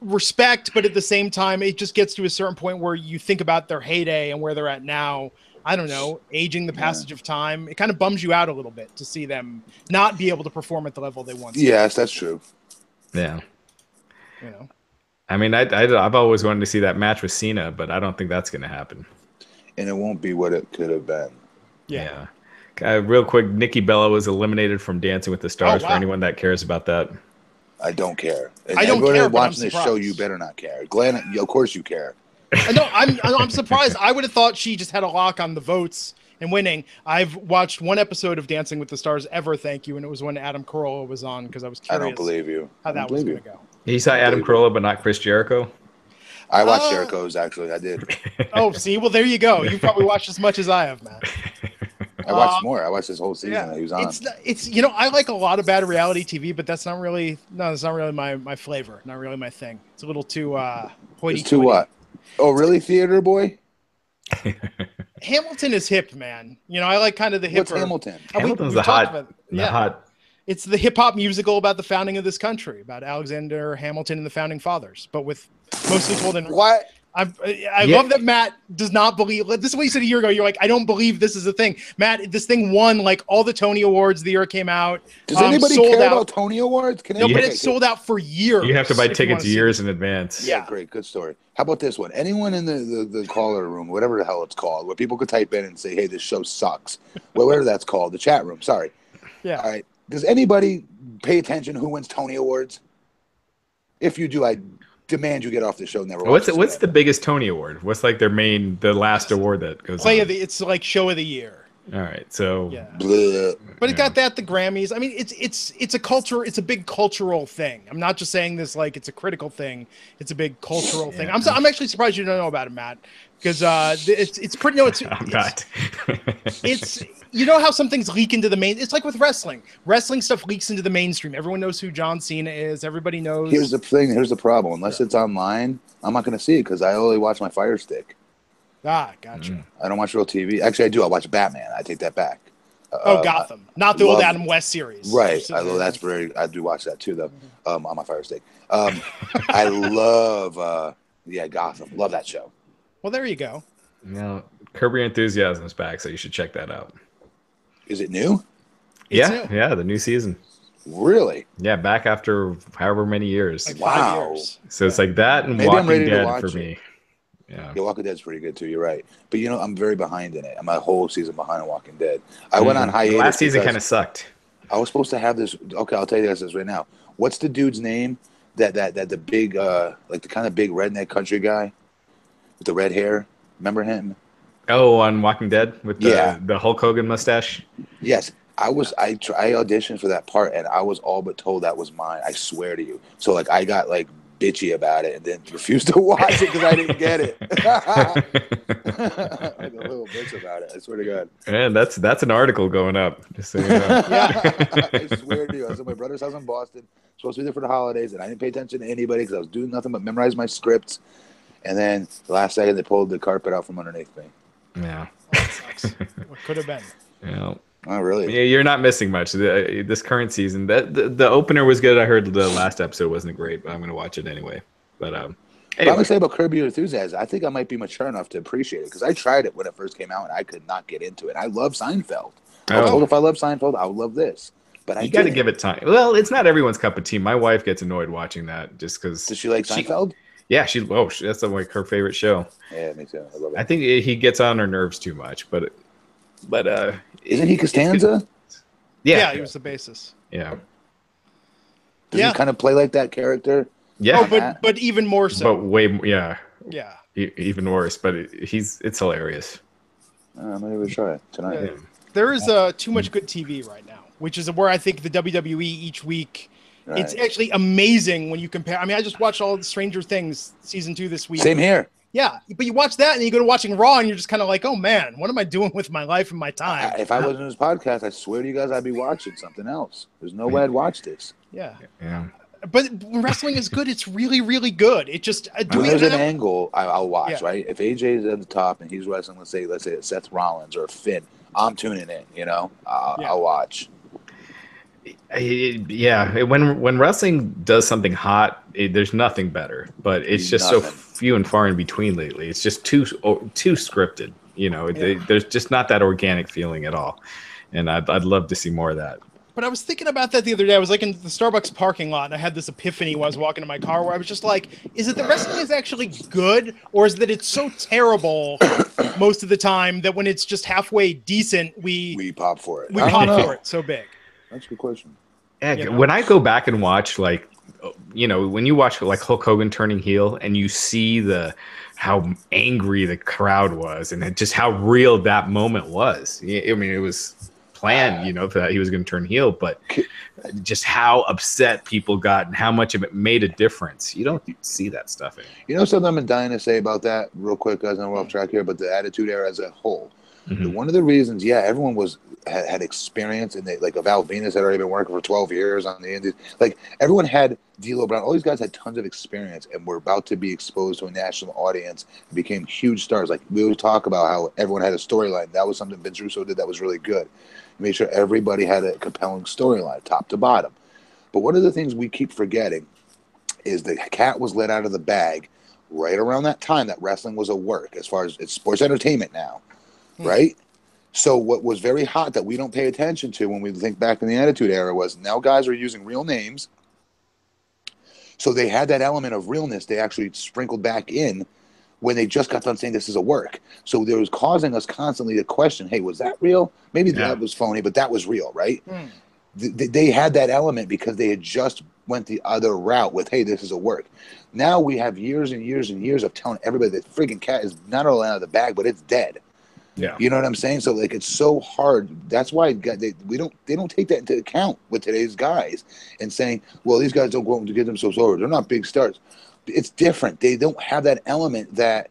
respect, but at the same time, it just gets to a certain point where you think about their heyday and where they're at now. I don't know, aging the passage of time. It kind of bums you out a little bit to see them not be able to perform at the level they once did. Yes, that's true. Yeah. I mean, I've always wanted to see that match with Cena, but I don't think that's going to happen. And it won't be what it could have been. Yeah. Real quick, Nikki Bella was eliminated from Dancing with the Stars for anyone that cares about that. I don't care. And I don't care. Watching this show, you better not care. Glenn, of course you care. No, I'm surprised. I would have thought she just had a lock on the votes and winning. I've watched one episode of Dancing with the Stars ever, thank you, and it was when Adam Carolla was on because I was curious. I don't believe you. How that was going to go. He saw Adam Carolla, but not Chris Jericho. I watched Jericho's, actually. I did. Oh, see? Well, there you go. You probably watched as much as I have, Matt. I watched more. I watched this whole season that he was on. It's I like a lot of bad reality TV, but that's not really my flavor. Not really my thing. It's a little too hoity-toity. It's too what? Oh, really, theater boy? Hamilton is hip, man. I like kind of the hip. What's Hamilton? Hamilton's the hot. It's the hip hop musical about the founding of this country, about Alexander Hamilton and the founding fathers, but with mostly told in what? I love that Matt does not believe. This is what you said a year ago. You're like, I don't believe this is a thing. Matt, this thing won like all the Tony Awards the year it came out. Does anybody care about Tony Awards? No, but it's sold out for years. You have to buy tickets years in advance. Yeah, great. Good story. How about this one? Anyone in the caller room, whatever the hell it's called, where people could type in and say, hey, this show sucks. Whatever that's called, the chat room. Sorry. Yeah. All right. Does anybody pay attention who wins Tony Awards? If you do, I demand you get off the show. Never. What's the biggest Tony Award? What's like the last award that goes? It's like show of the year. All right, so yeah, but it got the Grammys. I mean, it's a culture. It's a big cultural thing. I'm not just saying this like it's a critical thing. It's a big cultural thing. I'm actually surprised you don't know about it, Matt, because it's pretty. No, I'm not. It's you know how some things leak into the main. It's like with wrestling. Wrestling stuff leaks into the mainstream. Everyone knows who John Cena is. Everybody knows. Here's the thing. Here's the problem. Unless it's online, I'm not going to see it because I only watch my Fire Stick. Ah, gotcha. I don't watch real TV. Actually, I do. I watch Batman. I take that back. Gotham, not the old Adam West series. Right. I love that's very. I do watch that too, though. On my Fire Stick. I love. Gotham. Love that show. Well, there you go. Now, Curb Your Enthusiasm is back, so you should check that out. Is it new? Yeah, the new season. Really? Yeah, back after however many years. Like wow. 5 years. So it's like that and Maybe Walking Dead for me. Yeah, Walking Dead's pretty good too. You're right, but I'm very behind in it. I'm a whole season behind on Walking Dead. I went on hiatus. Last season kind of sucked. I was supposed to have this. Okay, I'll tell you guys this right now. What's the dude's name? That the big like the kind of big redneck country guy with the red hair. Remember him? Oh, on Walking Dead with the Hulk Hogan mustache. Yes, I auditioned for that part, and I was all but told that was mine. I swear to you. So like I got like bitchy about it and then refused to watch it because I didn't get it. Like a little bitch about it. I swear to God. Man, that's an article going up. Just so you know. I swear to you. I was at my brother's house in Boston, supposed to be there for the holidays, and I didn't pay attention to anybody because I was doing nothing but memorize my scripts. And then the last second, they pulled the carpet out from underneath me. Yeah. Oh, that sucks. What could have been? Yeah. Oh, really? Yeah, you're not missing much. This current season, the opener was good. I heard the last episode wasn't great, but I'm going to watch it anyway. But anyway. I'm going to say about Curb Your Enthusiasm, I think I might be mature enough to appreciate it because I tried it when it first came out and I could not get into it. I love Seinfeld. I was told if I love Seinfeld, I would love this. But you got to give it time. Well, it's not everyone's cup of tea. My wife gets annoyed watching that just because. Does she like Seinfeld? Yeah, that's like her favorite show. Yeah, me too. I love it. I think he gets on her nerves too much, but isn't he Costanza? Yeah, he was the basis. Yeah. Does he kind of play like that character? Yeah, but even more so. But way more, yeah. Yeah. Even worse, but it's hilarious. I'm gonna try it tonight. Yeah. There is too much good TV right now, which is where I think the WWE each week. Right. It's actually amazing when you compare. I mean, I just watched all the Stranger Things season 2 this week. Same here. Yeah, but you watch that and you go to watching Raw and you're just kind of like, oh man, what am I doing with my life and my time? If I wasn't in this podcast, I swear to you guys, I'd be watching something else. There's no way I'd watch this. Yeah. Yeah. But when wrestling is good, it's really, really good. It just there's an angle I'll watch, right? If AJ is at the top and he's wrestling, let's say it's Seth Rollins or Finn, I'm tuning in. I'll watch. Yeah, when wrestling does something hot, there's nothing better. But it's just so few and far in between lately. It's just too scripted. There's just not that organic feeling at all. And I'd love to see more of that. But I was thinking about that the other day. I was like in the Starbucks parking lot, and I had this epiphany when I was walking to my car, where I was just like, "Is it that wrestling is actually good, or is that it's so terrible most of the time that when it's just halfway decent, we pop for it? We pop for it so big." That's a good question. Yeah, when I go back and watch, like, when you watch like Hulk Hogan turning heel, and you see how angry the crowd was, and just how real that moment was. I mean, it was planned, that he was going to turn heel, but just how upset people got and how much of it made a difference. You don't see that stuff anymore. Something I've been dying to say about that real quick, guys, and we're off track here, but the Attitude Era as a whole. Mm-hmm. One of the reasons, everyone had experience, and like Val Venus had already been working for 12 years on the Indies. Like everyone had D'Lo Brown. All these guys had tons of experience, and were about to be exposed to a national audience and became huge stars. Like we always talk about how everyone had a storyline. That was something Vince Russo did that was really good. He made sure everybody had a compelling storyline, top to bottom. But one of the things we keep forgetting is the cat was let out of the bag right around that time that wrestling was a work as far as it's sports entertainment now, right? So what was very hot that we don't pay attention to when we think back in the Attitude Era was now guys are using real names. So they had that element of realness they actually sprinkled back in when they just got done saying this is a work. So there was causing us constantly to question, hey, was that real? Maybe that was phony, but that was real, right? They had that element because they had just went the other route with, hey, this is a work. Now we have years and years and years of telling everybody that freaking cat is not only out of the bag, but it's dead. Yeah, you know what I'm saying. So like, it's so hard. That's why they don't take that into account with today's guys and saying, well, these guys don't go out to get themselves over. They're not big stars. It's different. They don't have that element that,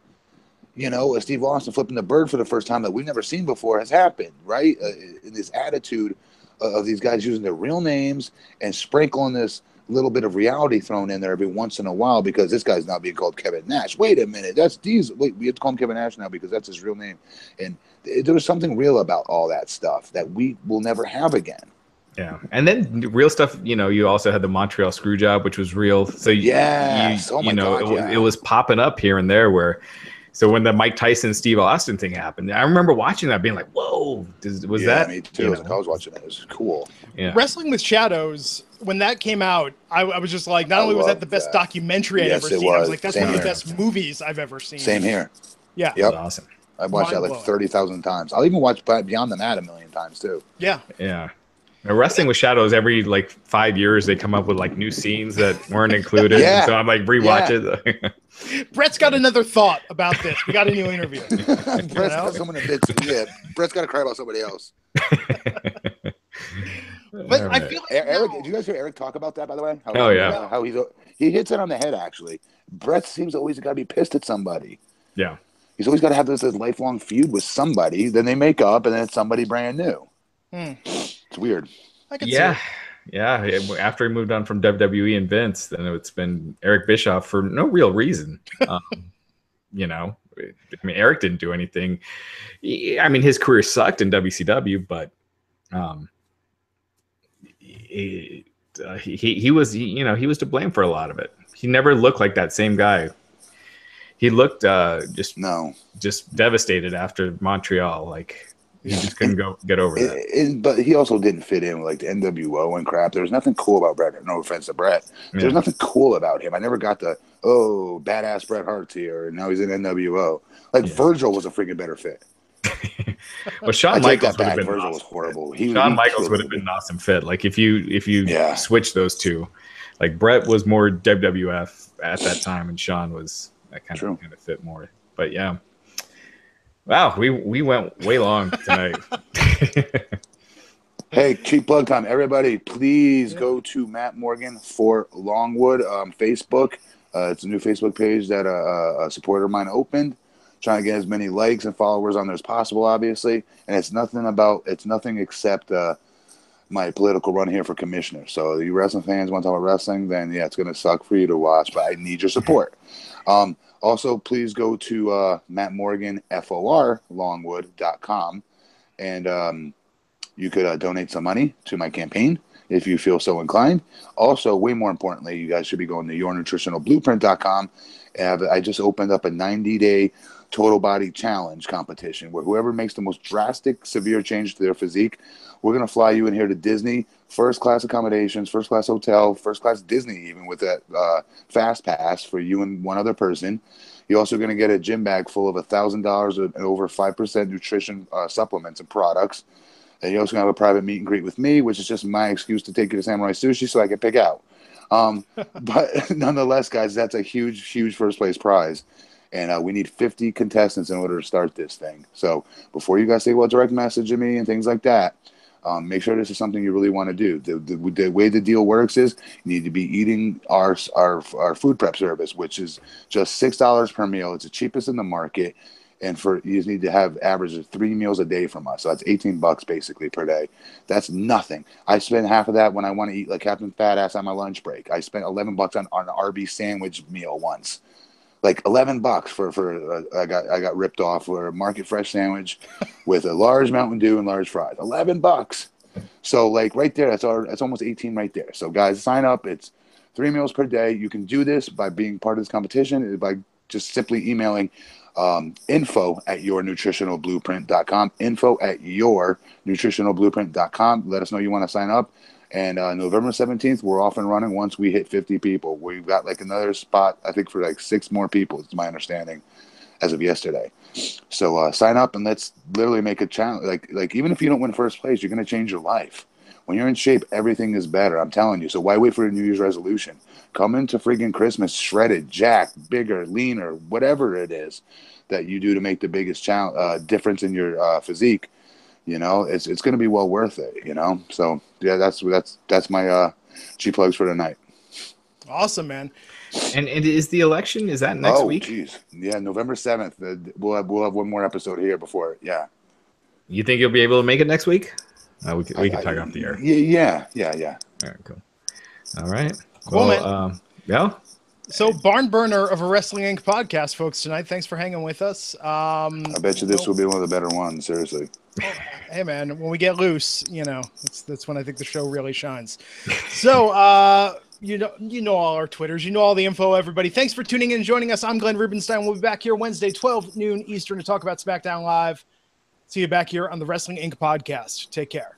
you know, Steve Austin flipping the bird for the first time that we've never seen before has happened, right? In this attitude of these guys using their real names and sprinkling this little bit of reality thrown in there every once in a while because this guy's not being called Kevin Nash. Wait a minute, that's Diesel. Wait, we have to call him Kevin Nash now because that's his real name. And there was something real about all that stuff that we will never have again. Yeah, and then real stuff. You know, you also had the Montreal Screwjob, which was real. So it was popping up here and there. Where, so when the Mike Tyson Steve Austin thing happened, I remember watching that, being like, "Whoa, was that?" Me too. I was watching it. It was cool. Yeah. Wrestling with Shadows, when that came out, I was just like, not only was that the best documentary I'd ever seen, I was like, that's one of the best movies I've ever seen. Same here. Yeah. Yep. Awesome. I watched that like 30,000 times. I'll even watch Beyond the Mat 1,000,000 times too. Yeah. Yeah. Now, Wrestling with Shadows, every like 5 years, they come up with like new scenes that weren't included. Yeah. So I'm like, rewatch it. Brett's got another thought about this. We got a new interview. Brett's got Brett's got to cry about somebody else. But I feel like Eric, did you guys hear Eric talk about that, by the way? How he hits it on the head, actually. Brett seems always got to be pissed at somebody. Yeah. He's always got to have this lifelong feud with somebody. Then they make up, and then it's somebody brand new. It's weird. Yeah. After he moved on from WWE and Vince, then it's been Eric Bischoff for no real reason. You know, I mean, Eric didn't do anything. I mean, his career sucked in WCW, but he was to blame for a lot of it. He never looked like that same guy. He looked just devastated after Montreal. Like he just couldn't get over that. But he also didn't fit in with like the NWO and crap. There was nothing cool about Bret. No offense to Bret. There's nothing cool about him. I never got the badass Bret Hart's here, and now he's in NWO. Like Virgil was a freaking better fit. Well, Shawn Michaels would have been Virgil awesome. Was horrible. Shawn Michaels would have been an awesome fit. Like if you switch those two, like Bret was more WWF at that time, and Shawn was that kind of fit more. But yeah, wow, we went way long tonight. Hey, cheap plug time, everybody! Please go to Matt Morgan for Longwood Facebook. It's a new Facebook page that a supporter of mine opened. Trying to get as many likes and followers on there as possible, obviously. And it's nothing except my political run here for commissioner. So you wrestling fans want to talk about wrestling, then yeah, it's going to suck for you to watch, but I need your support. Also, please go to Matt Morgan, FOR, Longwood.com, and you could donate some money to my campaign if you feel so inclined. Also, way more importantly, you guys should be going to yournutritionalblueprint.com. I just opened up a 90-day total body challenge competition where whoever makes the most drastic, severe change to their physique, we're going to fly you in here to Disney, first class accommodations, first class hotel, first class Disney, even with that fast pass for you and one other person. You're also going to get a gym bag full of $1,000 and over 5% nutrition supplements and products. And you're also going to have a private meet and greet with me, which is just my excuse to take you to Samurai Sushi so I can pick out. But nonetheless, guys, that's a huge, huge first place prize. And we need 50 contestants in order to start this thing. So before you guys say, well, direct message me and things like that, make sure this is something you really want to do. The way the deal works is you need to be eating our food prep service, which is just $6 per meal. It's the cheapest in the market. And you just need to have average of 3 meals a day from us. So that's $18 basically per day. That's nothing. I spend half of that when I want to eat like Captain Fat Ass on my lunch break. I spent $11 on an RB sandwich meal once. Like $11 for I got ripped off for a Market Fresh sandwich with a large Mountain Dew and large fries. $11. So like right there, that's almost 18 right there. So guys, sign up. It's 3 meals per day. You can do this by being part of this competition by just simply emailing info@yournutritionalblueprint.com, info@yournutritionalblueprint.com. Let us know you want to sign up. And November 17th, we're off and running once we hit 50 people. We've got like another spot, I think, for like 6 more people. It's my understanding as of yesterday. So sign up and let's literally make a challenge. Like even if you don't win first place, you're going to change your life. When you're in shape, everything is better. I'm telling you. So why wait for a New Year's resolution? Come into freaking Christmas shredded, jacked, bigger, leaner, whatever it is that you do to make the biggest difference in your physique. You know, it's going to be well worth it. You know, so yeah, that's my G plugs for tonight. Awesome, man. And is the election, is that next week? Oh, geez. Yeah, November 7th. We'll have one more episode here before it. Yeah. You think you'll be able to make it next week? We can talk off the air. Yeah. All right, cool. All right. Cool, well, man. Yeah. So, Barn Burner of a Wrestling Inc. podcast, folks, tonight. Thanks for hanging with us. I bet you this will be one of the better ones, seriously. Hey, man, when we get loose, you know, that's when I think the show really shines. So, you know all our Twitters. You know all the info, everybody. Thanks for tuning in and joining us. I'm Glenn Rubenstein. We'll be back here Wednesday, 12 noon Eastern to talk about SmackDown Live. See you back here on the Wrestling Inc. podcast. Take care.